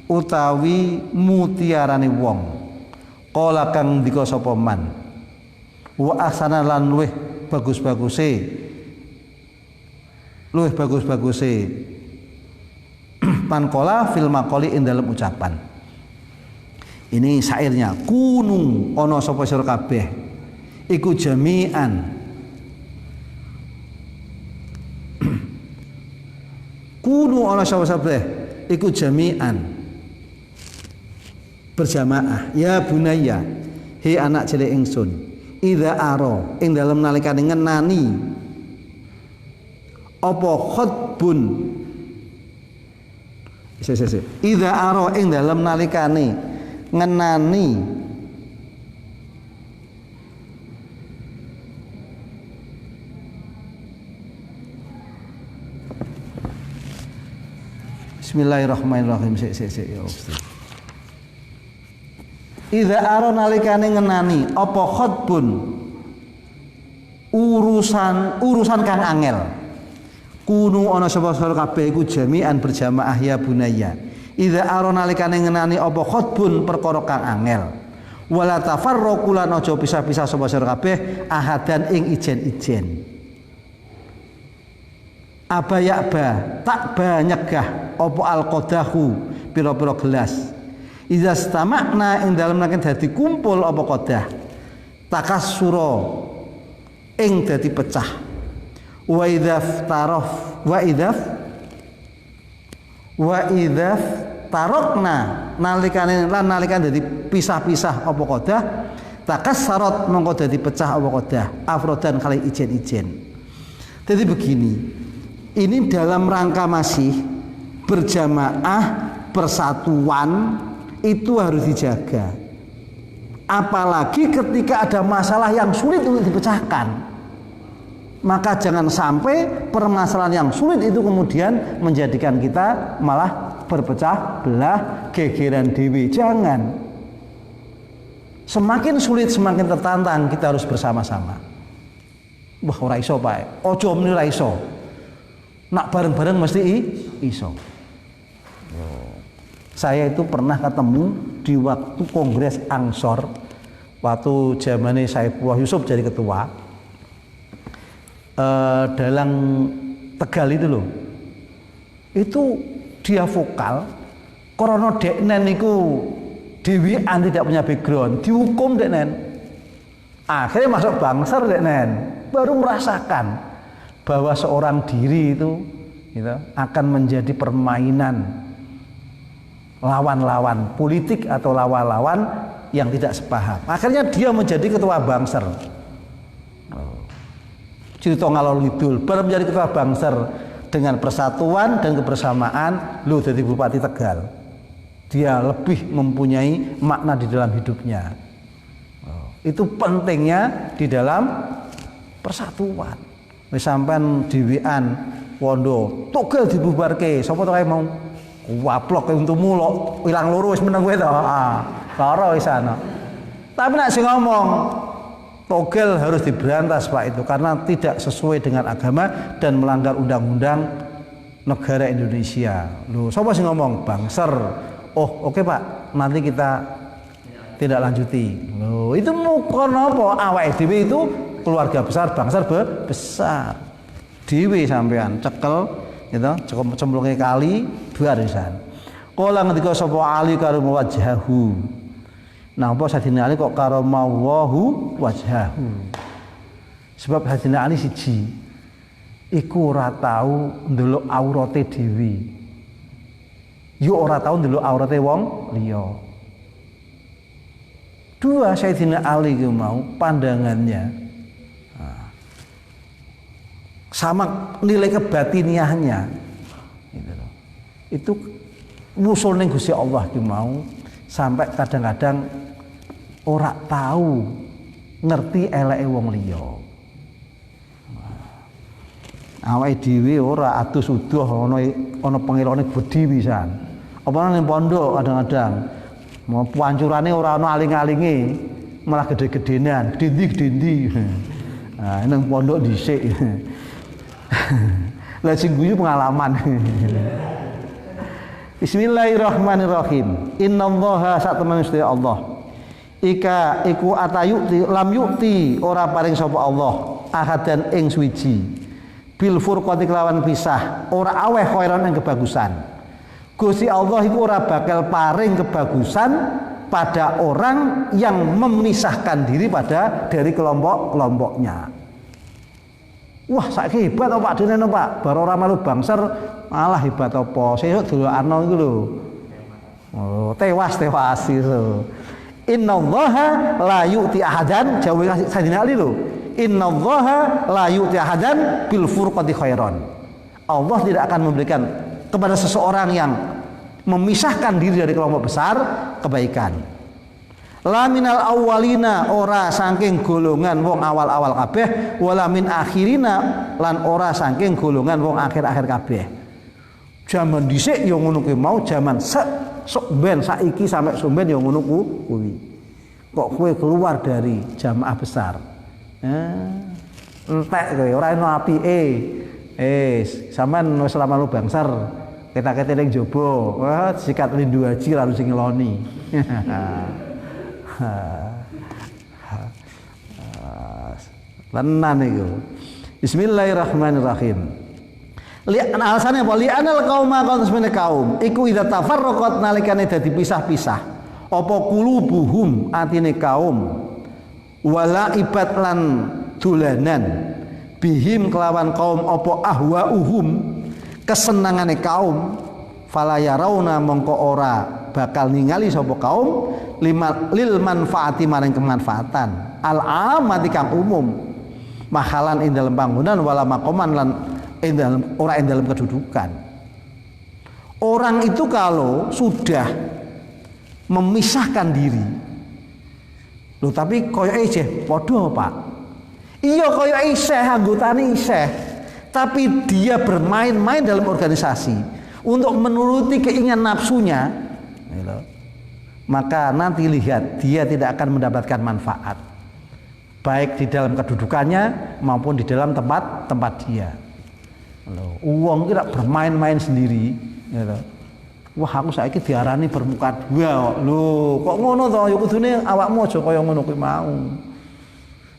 Speaker 2: utawi mutiarane wong. Kala kang ndika sapa man. Wa ahsana lan luweh bagus-baguse. Luweh bagus-baguse. Pankola fil maqali ing dalem ucapan. Ini syairnya. Kunu ana sapa sira kabeh iku jami'an. Kunu ana sapa kabeh iku jami'an. Berjamaah. Ya bunayya, he anak cilik ingsun. Idza ara ing dalem nalikane ngenani apa khutbun. Idza ara ing dalem nalikane ngenani Bismillahirrahmanirrahim. Ya Ustaz. Idza ara nalikane ngenani apa khutbun urusan kang angel. Kunu ana sapa kabeh iku jami'an berjamaah ya bunayya. Idza ara nalikane ngenani apa khutbun perkara kang angel. Wala tafarraqu lan aja pisah-pisah sapa sira kabeh ahadan ing ijen-ijen. Abayakba tak banyegah apa alqadahu pira-pira gelas. Idza stamakna ing dalem nek dadi kumpul apa qadah. Takassura ing dadi pecah. Wa idza taraf wa idza tarokna nalikane dadi pisah-pisah apa qadah takassarat mongko dadi pecah apa qadah afrodan kali ijen-ijen. Jadi begini, ini dalam rangka masih berjamaah, persatuan itu harus dijaga. Apalagi ketika ada masalah yang sulit untuk dipecahkan. Maka jangan sampai permasalahan yang sulit itu kemudian menjadikan kita malah berpecah belah, gegeran dewi. Jangan. Semakin sulit semakin tertantang, kita harus bersama-sama. Wah, ora iso Pak. Ojo muni ora iso. Nak bareng-bareng mesti iso. Saya itu pernah ketemu di waktu Kongres Ansor, waktu zamannya Saifullah Yusuf jadi ketua. Dalang Tegal itu loh, itu dia vokal, karena deknen niku dewian tidak punya background, dihukum deknen. Akhirnya masuk Bangsar deknen, baru merasakan bahwa seorang diri itu akan menjadi permainan lawan-lawan politik atau lawan-lawan yang tidak sepaham. Akhirnya dia menjadi ketua Bangsar. Cerita ngalor ngidul, baru menjadi ketua Bangsar dengan persatuan dan kebersamaan, lu jadi Bupati Tegal. Dia lebih mempunyai makna di dalam hidupnya. Itu pentingnya di dalam persatuan. Wis sampean dhewean wondo, Tegal dibubarke, sapa to kae mau waplok untuk mulok ilang loro wis meneng kowe to. Lara wis ana. Tapi nek sing ngomong Togel harus diberantas Pak itu karena tidak sesuai dengan agama dan melanggar undang-undang negara Indonesia. Loh, siapa sih ngomong? Bangsar. Oh, oke Pak, nanti kita tidak lanjuti. Loh, itu mukon apa? Awake dhewe itu keluarga besar, Bangsar besar. Dhewe sampean cekel gitu, cukup cemplunge kali barisan. Kala ngendika sapa Ali karo wajhahu. Nah, apa Sayyidina Ali kok karamallahu wajhahu? Sebab Sayyidina Ali siji iku ora tau ndelok aurate dhewe. Yo ora tau ndelok aurate wong liya. Dua, Sayyidina Ali itu mau pandangannya sama nilai kebatiniahnya itu musul ning Gusti Allah ki mau sampai kadang-kadang ora tahu ngerti eleke wong liya. Awake dhewe ora adus uduh ana pengirane gedhi pisan. Apa nang pondok kadang-kadang mau pancurane ora ana aling-alinge, malah gede-gedenan, gede-gedendi. Nah, nang pondok dhisik. Lah sing guyu pengalaman. Bismillahirrahmanirrahim. Innallaha satemene Gusti Allah. Iku atayuti lam yukti ora paring sapa Allah ahadan ing suwiji. Bil furqati kelawan pisah, ora aweh khairan ing kebagusan. Gusti Allah iku ora bakal paring kebagusan pada orang yang memisahkan diri dari kelompok-kelompoknya. Wah, saiki hebat apa Pak Dene Pak? Bar ora melu Bangsar malah hebat apa? Sesuk delokno iku lho. Oh, tewas itu. Innallaha la yu'ti ahadan, jawab Sayyidina Ali lho. Innallaha la yu'ti ahadan bil furqati khairan. Allah tidak akan memberikan kepada seseorang yang memisahkan diri dari kelompok besar kebaikan. La minal awwalina ora saking golongan wong awal-awal kabeh, wala min akhirina lan ora saking golongan wong akhir-akhir kabeh. Zaman dhisik ya ngono kuwi mau, zaman ben saiki sampai sumben ya ngono kuwi. Kok kowe keluar dari jamaah besar? Entek kowe ora ono apike. Sampean wis selama lu Bangsar, ketak-ketek ning jaba. Wah, sikat lindu haji lalu sing ngeloni. Tenan iku. Bismillahirrahmanirrahim. Alasannya apa? Li'anal qauma kaum iku idza tafarraqat nalikane dadi pisah-pisah. Apa qulubuhum atine kaum wala ibad lan dolanan bihim kelawan kaum apa ahwauhum kesenangane kaum fala yarawna mongko ora bakal ningali sapa kaum lil manfaati maring kemanfaatan al amati kang umum mahalan ing dalem panggonan wala maqaman lan ing dalem ora ing dalem kedudukan. Orang itu kalau sudah memisahkan diri, loh tapi koyo isih padha Pak. Iya koyo isih anggotane isih, tapi dia bermain-main dalam organisasi untuk menuruti keinginan nafsunya, maka nanti lihat dia tidak akan mendapatkan manfaat, baik di dalam kedudukannya maupun di dalam tempat dia. Uang tidak bermain-main sendiri. Wah aku saiki diarani bermuka dua. Loh kok ngono to? Ya kudune awakmu aja kaya ngono kuwi mau.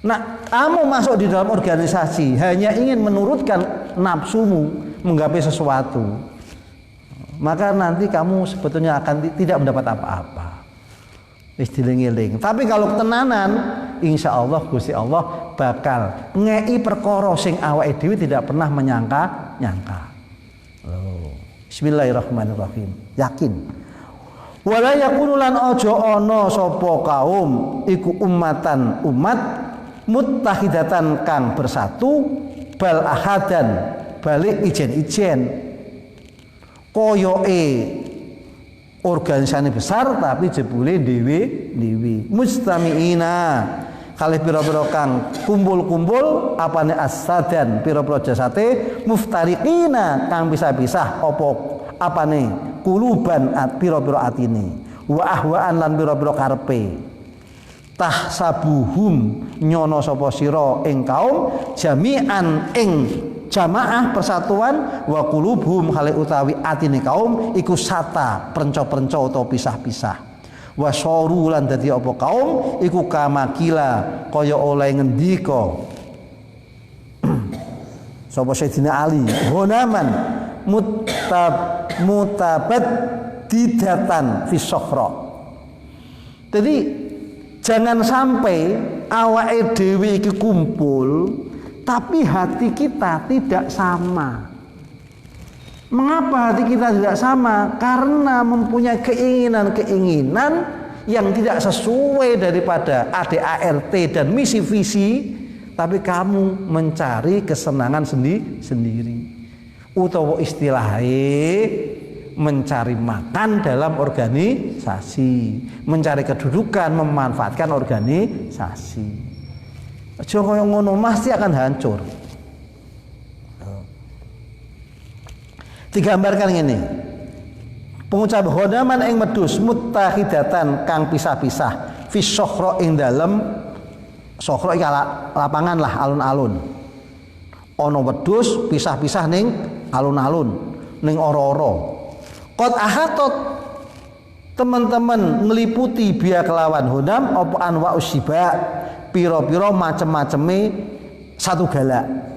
Speaker 2: Nah, kamu masuk di dalam organisasi hanya ingin menurutkan nafsumu menggapai sesuatu, maka nanti kamu sebetulnya akan tidak mendapat apa-apa. Wis dieling-eling. Tapi kalau tenanan, insya Allah Gusti Allah bakal ngei perkara sing awake dhewe tidak pernah menyangka-nyangka. Bismillahirrahmanirrahim. Yakin. Wala yakunu lan aja ana sapa kaum iku ummatan umat muttahidatan kang bersatu bal ahadan balik ijen-ijen koyoke organisasi besar tapi jebule dewe mustamiina kalih pira-pira kang kumpul-kumpul apane asadan pira-pira jasate muftariqina kang pisah-pisah apa apane kuluban pira-pira atine wa ahwaan lan pira-pira karepe tahsabuhum nyono sapa sira ing kaum jami'an ing jamaah persatuan wa qulubhum hale utawi atine kaum iku sata prenco-prenco utawa pisah-pisah wa soru lan dadi apa kaum iku kamakila kaya oleh ngendika sapa Sayyidina Ali ghonaman mutabat didatan fi sokhra. Jadi jangan sampai awake dhewe iki kumpul tapi hati kita tidak sama. Mengapa hati kita tidak sama? Karena mempunyai keinginan-keinginan yang tidak sesuai daripada ADART dan misi visi, tapi kamu mencari kesenangan sendiri. Utawa istilahnya mencari makan dalam organisasi, mencari kedudukan, memanfaatkan organisasi. Aja kaya ngono mesti akan hancur. Digambarkan ini. Pengucap hodaman ing medus muttahidatan kang pisah-pisah fi sokhra ing dalem sokhra iki lapangan lah alun-alun. Ana wedhus pisah-pisah ning alun-alun ning ora-ora. Qad ahatot teman-teman ngeliputi biya kelawan honam apa anwa usiba pira-pira macem-maceme satu galak.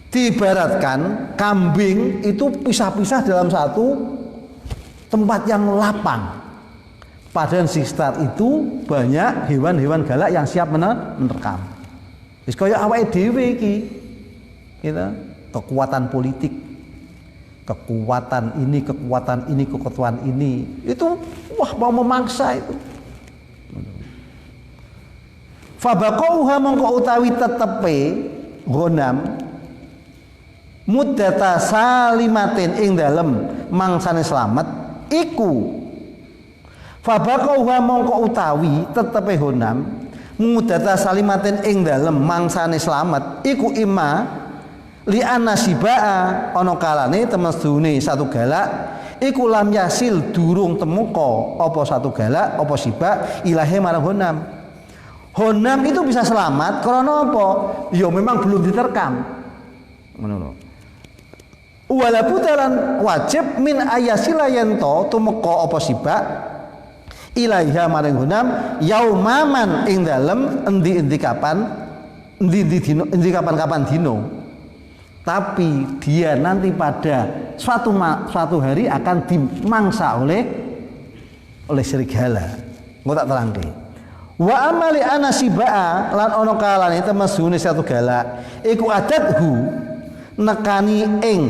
Speaker 2: Diibaratkan kambing itu pisah-pisah dalam satu tempat yang lapang. Padahal di sekitar itu banyak hewan-hewan galak yang siap menerkam. Wis kaya awake dhewe iki. Gitu. Kekuatan politik, kekuatan ini, kekuatan ini. Itu wah mau memaksa itu. Fabaqauha mongko utawi tetepe ghanam muddata salimatin ing dalem mangsane slamet iku fabaqauha mongko utawi tetepe ghanam muddata salimatin ing dalem mangsane slamet iku ima li anasibaa ana kalane temestune satu galak iku lam yasil durung temuka apa satu galak apa siba ilahe marang ghanam. Honam itu bisa selamat karena apa? Ya memang belum diterkam. Ngono. Wala putaran wajib min ayasila yanto tumeka apa sibak ilaiha maring honam yaumaman ing dalem endi kapan kapan dino. Tapi dia nanti pada suatu hari akan dimangsa oleh serigala. Engko tak terangke. Wa amali anasibaa lan ana kalane temesune satu galak iku adathu nekani ing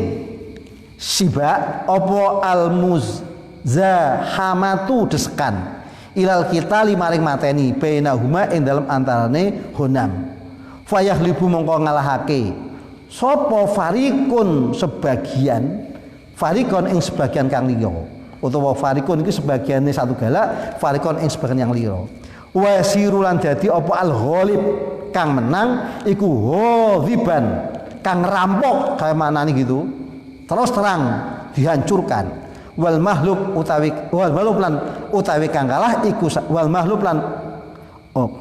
Speaker 2: siba apa almuzzahamatu desekan ilal kita maring mateni bainahuma ing dalem antarane honam fayahlibu mongko ngalahake sapa farikun sebagian farikon ing sebagian kang liya utawa farikun iki sebagiane satu galak farikon ing sebagian yang liya wa sirulan dadi apa al ghalib kang menang iku ghadiban kang rampok kaya manane gitu terus terang dihancurkan wal mahlub utawi kang kalah iku wal mahlub lan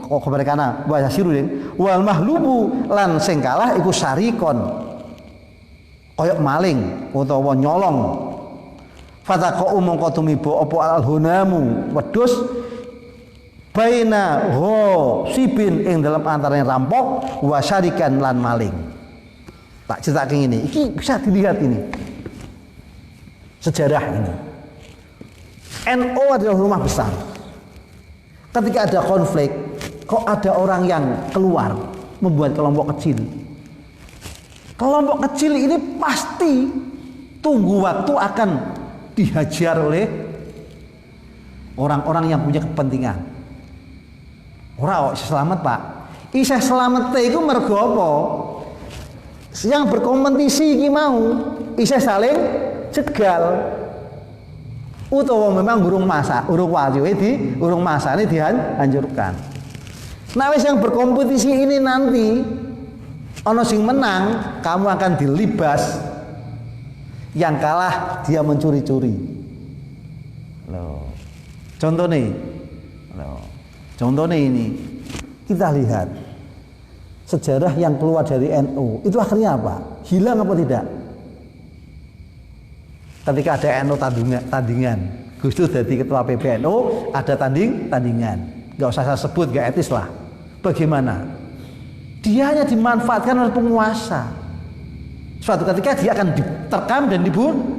Speaker 2: keberekana wa yasiru wal mahlubu lan sing kalah iku sarikon koyok maling utawa nyolong fataqo mongko tumiba apa alhunamu wedhus baina sibin ing dalam antarane rampok wasyarikan lan maling. Tak ceritake ini. Iki bisa dilihat ini. Sejarah ini. NU adalah rumah besar. Ketika ada konflik, kok ada orang yang keluar membuat kelompok kecil. Kelompok kecil ini pasti tunggu waktu akan dihajar oleh orang-orang yang punya kepentingan. Ora kok selamat Pak. Isih selamat iku mergo apa? Yang berkompetisi iki mau isih saling jegal. Utawa memang urung masane dihancurkan. Nah wis yang berkompetisi ini nanti ana sing menang, kamu akan dilibas. Yang kalah dia mencuri-curi. Loh. Contohnya ini, kita lihat sejarah yang keluar dari NU itu akhirnya apa? Hilang apa tidak? Ketika ada NU tandingan, Gus Dur jadi ketua PBNU, ada tandingan, nggak usah saya sebut, nggak etis lah. Bagaimana? Dia hanya dimanfaatkan oleh penguasa. Suatu ketika dia akan diterkam dan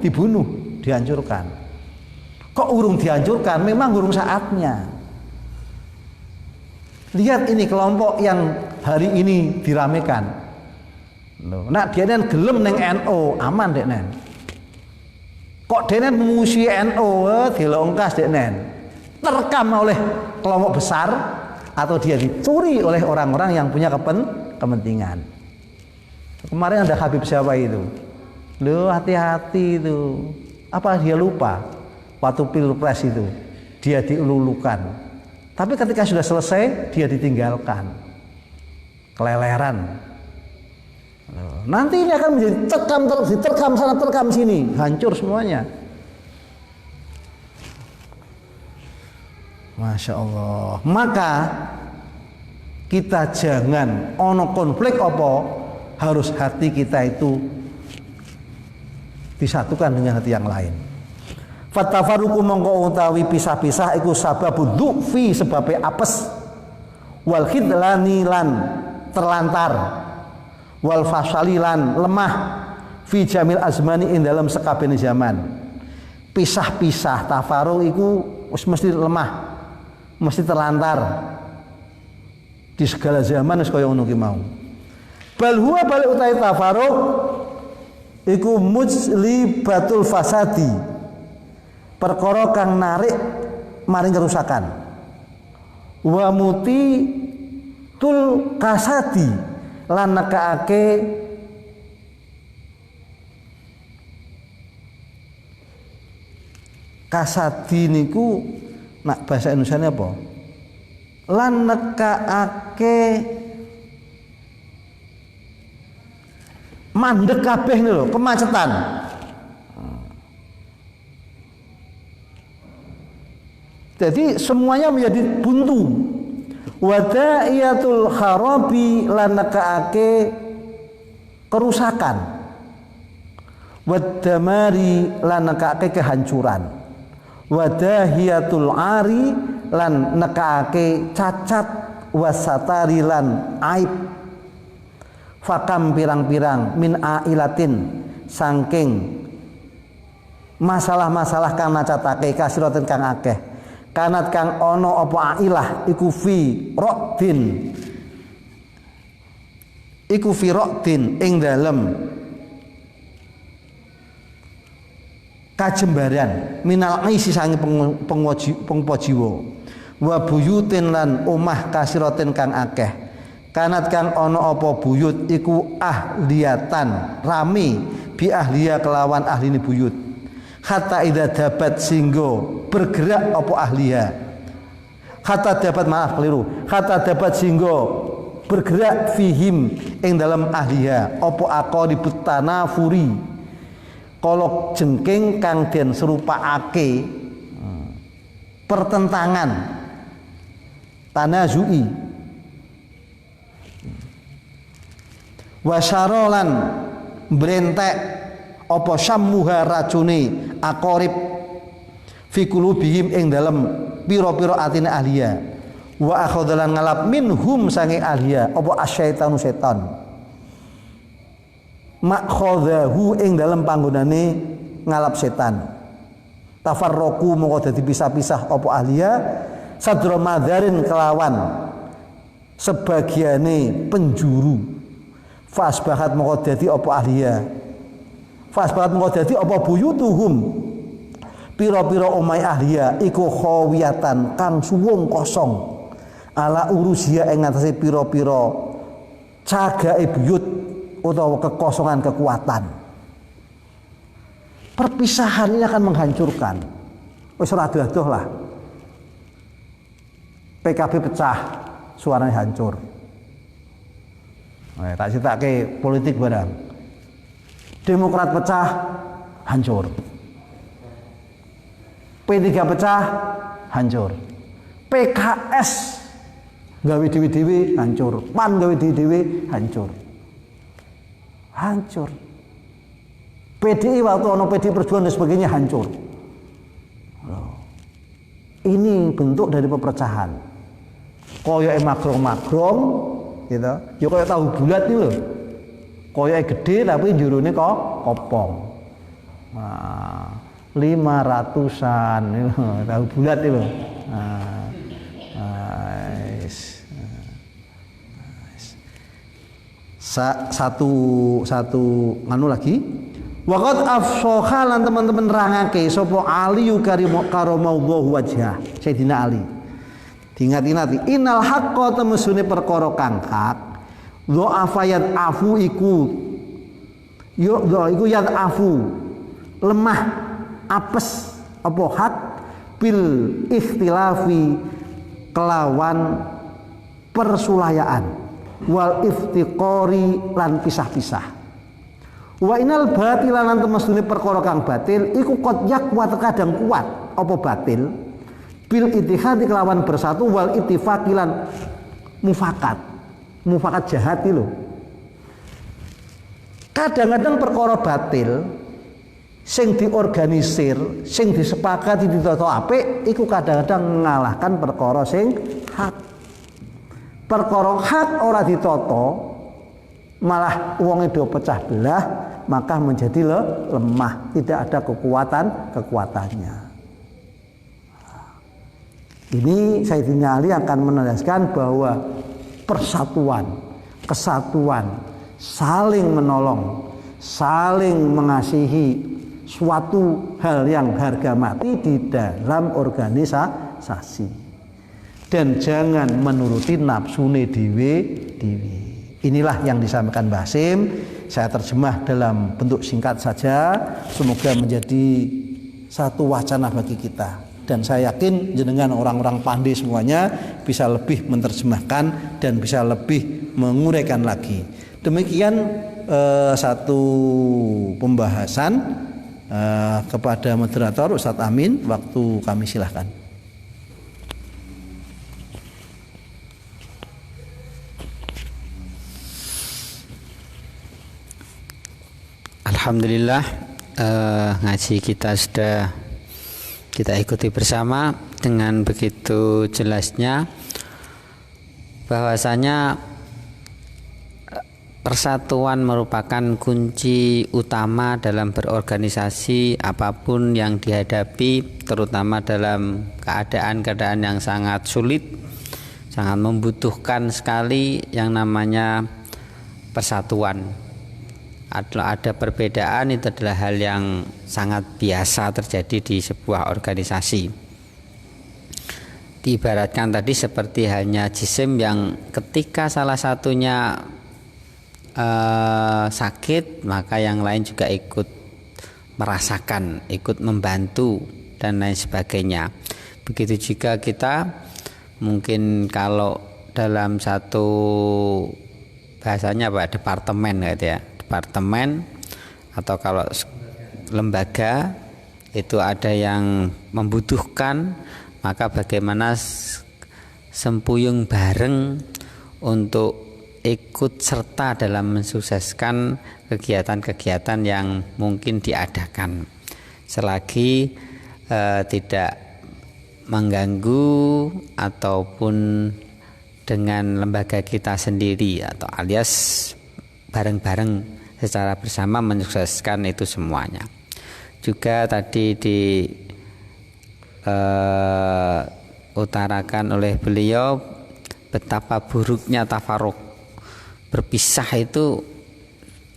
Speaker 2: dibunuh, dihancurkan. Kok urung dihancurkan? Memang urung saatnya. Lihat ini kelompok yang hari ini diramekan. Nah dia nen gelem neng NU aman dek nen. Kok dia nen memusuhi NU dilongkas dek nen. Terekam oleh kelompok besar atau dia dicuri oleh orang-orang yang punya kepentingan. Kemarin ada Habib siapa itu? Loh hati-hati itu. Apa dia lupa? Waktu pilpres itu dia diululukan. Tapi ketika sudah selesai dia ditinggalkan, keleleran. Nanti ini akan menjadi diterkam sana terkam sini, hancur semuanya. Masya Allah. Maka kita jangan ono konflik apa harus hati kita itu disatukan dengan hati yang lain. Fatafaruku mongko utawi pisah-pisah iku sababud du'fi sebabe apes wal khidlani lan terlantar wal fasalilan lemah fi jamil azmani ing dalam sekabehane zaman. Pisah-pisah tafaruq iku wis mesti lemah, mesti terlantar di segala zaman wis kaya ngono ki mau. Bal huwa bal utawi tafaruq iku mujlibatul fasadi. Perkara kang narik maring kerusakan. Wa muti tul kasadi lan nekaake kasadi niku nak bahasa Indonesianya apa? Lan nekaake mandek kabeh lho, kemacetan. Jadi semuanya menjadi buntu. Wada'iyatul kharabi lan nekaake kerusakan. Wadamari lan nekaake kehancuran. Wadahiyatul ari lan nekaake cacat wasatari lan aib. Fakam pirang-pirang min ailatin saking masalah-masalah kang macatake kasiraten kang akeh. Kanat kang ono apa ailah iku fi raqdin ing dalem kajembaran minal isi sange pengpojiwa wa buyutin lan omah kasiraten kang akeh kanat kang ono apa buyut iku ahliyatan rame bi ahliya kelawan ahline buyut hatta idza dabat singgo bergerak apa ahliha. Hatta dapat maaf keliru. Hatta dapat singgo bergerak fihim ing dalam ahliha apa aqalibut tanafuri. Kolok jengking kang den serupakake pertentangan tanazu'i wasyarolan brentek apa sammuha racune aqarib fi qulubihim ing dalem pira-pira atine ahliya wa akhadhalan ngalap minhum sange ahliya apa asyaitanu setan makhadhahu ing dalem panggonane ngalap setan tafarraqu moko dadi pisah-pisah apa ahliya sadra madharin kelawan sebagiane penjuru fasbahat moko dadi apa ahliya fasbahat moko dadi apa buyutuhum pira-pira omahe ahliya iku khawiyatan kang suwung kosong ala urusia ing atase pira-pira cagake buyut utawa kekosongan kekuatan. Perpisahan ini akan menghancurkan. Wis ora adoh lah. PKB pecah, suaranya hancur. Tak critake politik barang. Demokrat pecah, hancur. P3 pecah, hancur. PKS gawe dewe-dewe hancur. PAN gawe dewe-dewe hancur. Hancur. PDI waktu ono PDI Perjuangan dan sebagainya hancur. Ini bentuk dari pepecahan. Koyoke magrong-magrong gitu. Ya koyo tahu bulat iki lho. Koyoke gede tapi jerone kok kopong. Nah, 500-an tahu bulat itu. Satu nganu lagi. Waqad afshaha lan teman-teman rangake sapa Ali karamallahu wajhah Sayyidina Ali. Diingat-ingati innal haqqa temesune perkara kang hak dha'afayat afu iku yo iku yat afu lemah apes apa hak bil ikhtilafi kelawan persulayaan wal iftiqori lan pisah-pisah. Wa inal batilan lan temestune perkara kang batil iku qad yakwa kadang kuat apa batil bil ittihad kelawan bersatu wal ittifaqi lan mufakat jahat iki lho. Kadang-kadang perkara batil sing diorganisir, sing disepakati ditata apik iku kadang-kadang mengalahkan perkara sing hak. Perkara hak ora ditata malah wonge do pecah belah, maka menjadi lemah, tidak ada kekuatannya. Ini Sayyidina Ali akan menegaskan bahwa persatuan, kesatuan, saling menolong, saling mengasihi suatu hal yang harga mati di dalam organisasi. Dan jangan menuruti nafsune dhewe-dhewe. Inilah yang disampaikan Mbah Hasim. Saya terjemah dalam bentuk singkat saja. Semoga menjadi satu wacana bagi kita. Dan saya yakin jenengan orang-orang pandai semuanya bisa lebih menerjemahkan dan bisa lebih menguraikan lagi. Demikian satu pembahasan kepada moderator Ustadz Amin. Waktu kami silahkan.
Speaker 1: Alhamdulillah ngaji kita sudah kita ikuti bersama dengan begitu jelasnya bahwasanya persatuan merupakan kunci utama dalam berorganisasi apapun yang dihadapi, terutama dalam keadaan-keadaan yang sangat sulit, sangat membutuhkan sekali yang namanya persatuan. Ada perbedaan, itu adalah hal yang sangat biasa terjadi di sebuah organisasi. Diibaratkan tadi seperti halnya jisim yang ketika salah satunya sakit, maka yang lain juga ikut merasakan, ikut membantu dan lain sebagainya. Begitu juga kita mungkin kalau dalam satu bahasanya apa, departemen gitu ya, departemen atau kalau lembaga itu ada yang membutuhkan, maka bagaimana sempuyung bareng untuk ikut serta dalam mensukseskan kegiatan-kegiatan yang mungkin diadakan selagi tidak mengganggu ataupun dengan lembaga kita sendiri, atau alias bareng-bareng secara bersama mensukseskan itu semuanya. Juga tadi utarakan oleh beliau betapa buruknya tafarruq, berpisah itu,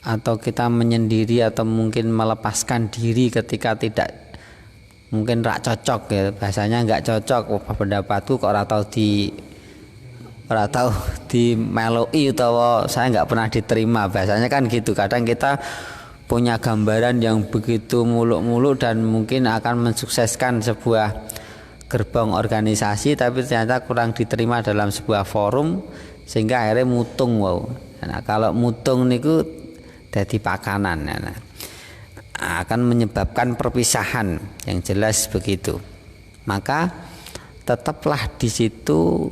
Speaker 1: atau kita menyendiri atau mungkin melepaskan diri ketika tidak mungkin rak cocok ya, bahasanya nggak cocok, pendapatku kok ora tahu di meloi atau saya nggak pernah diterima, bahasanya kan gitu. Kadang kita punya gambaran yang begitu muluk-muluk dan mungkin akan mensukseskan sebuah gerbong organisasi, tapi ternyata kurang diterima dalam sebuah forum sehingga akhirnya mutung. Nah, kalau mutung niku dadi pakanan, nah, akan menyebabkan perpisahan yang jelas begitu. Maka tetaplah di situ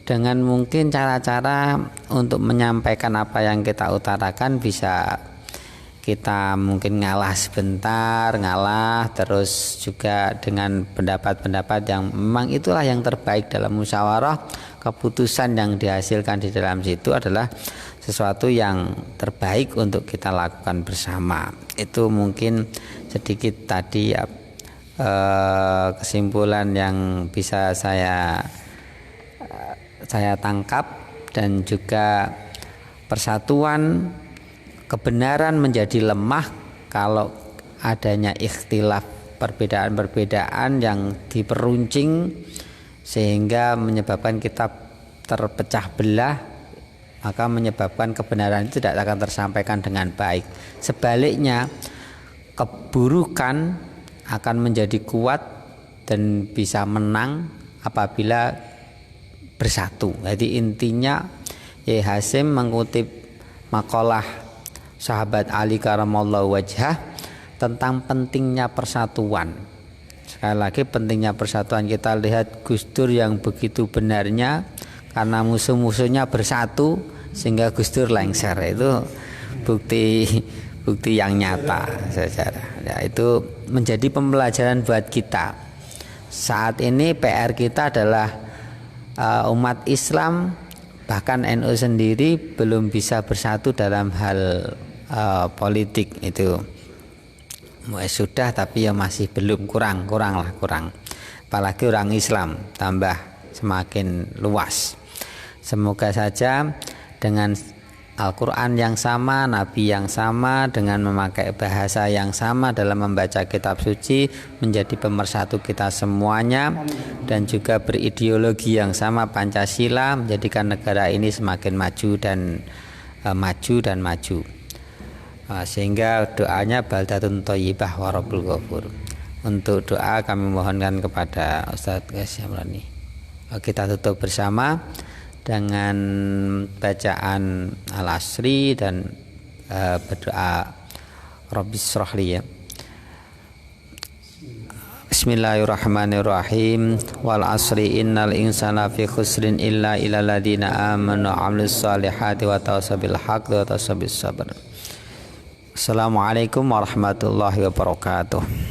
Speaker 1: dengan mungkin cara-cara untuk menyampaikan apa yang kita utarakan. Bisa kita mungkin ngalah sebentar, terus juga dengan pendapat-pendapat yang memang itulah yang terbaik dalam musyawarah. Keputusan yang dihasilkan di dalam situ adalah sesuatu yang terbaik untuk kita lakukan bersama. Itu mungkin sedikit tadi kesimpulan yang bisa saya tangkap. Dan juga persatuan, kebenaran menjadi lemah kalau adanya ikhtilaf, perbedaan-perbedaan yang diperuncing sehingga menyebabkan kita terpecah belah, maka menyebabkan kebenaran itu tidak akan tersampaikan dengan baik. Sebaliknya, keburukan akan menjadi kuat dan bisa menang apabila bersatu. Jadi intinya Yai Hasyim mengutip makalah sahabat Ali karamallahu wajhah tentang pentingnya persatuan. Sekali lagi pentingnya persatuan, kita lihat Gus Dur yang begitu benarnya karena musuh-musuhnya bersatu sehingga Gus Dur lengser. Itu bukti yang nyata sejarah. Ya, itu menjadi pembelajaran buat kita. Saat ini PR kita adalah umat Islam, bahkan NU sendiri belum bisa bersatu dalam hal politik itu. Sudah tapi ya masih belum, kurang. Apalagi orang Islam tambah semakin luas. Semoga saja dengan Al-Quran yang sama, Nabi yang sama, dengan memakai bahasa yang sama dalam membaca kitab suci, menjadi pemersatu kita semuanya, dan juga berideologi yang sama, Pancasila, menjadikan negara ini semakin maju dan maju. Sehingga doanya baldatun thayyibah wa rabbul ghafur. Untuk doa kami mohonkan kepada Ustadz Ghasyamrani. Kita tutup bersama dengan bacaan Al-Asri dan berdoa Rabbis shrahli ya. Bismillahirrahmanirrahim. Wal asri innal insana fi khusrin illa ilal ladzina amanu wa 'amilus solihati wa tawassaw bil haqqi wa tawassaw bis sabr. Assalamualaikum warahmatullahi wabarakatuh.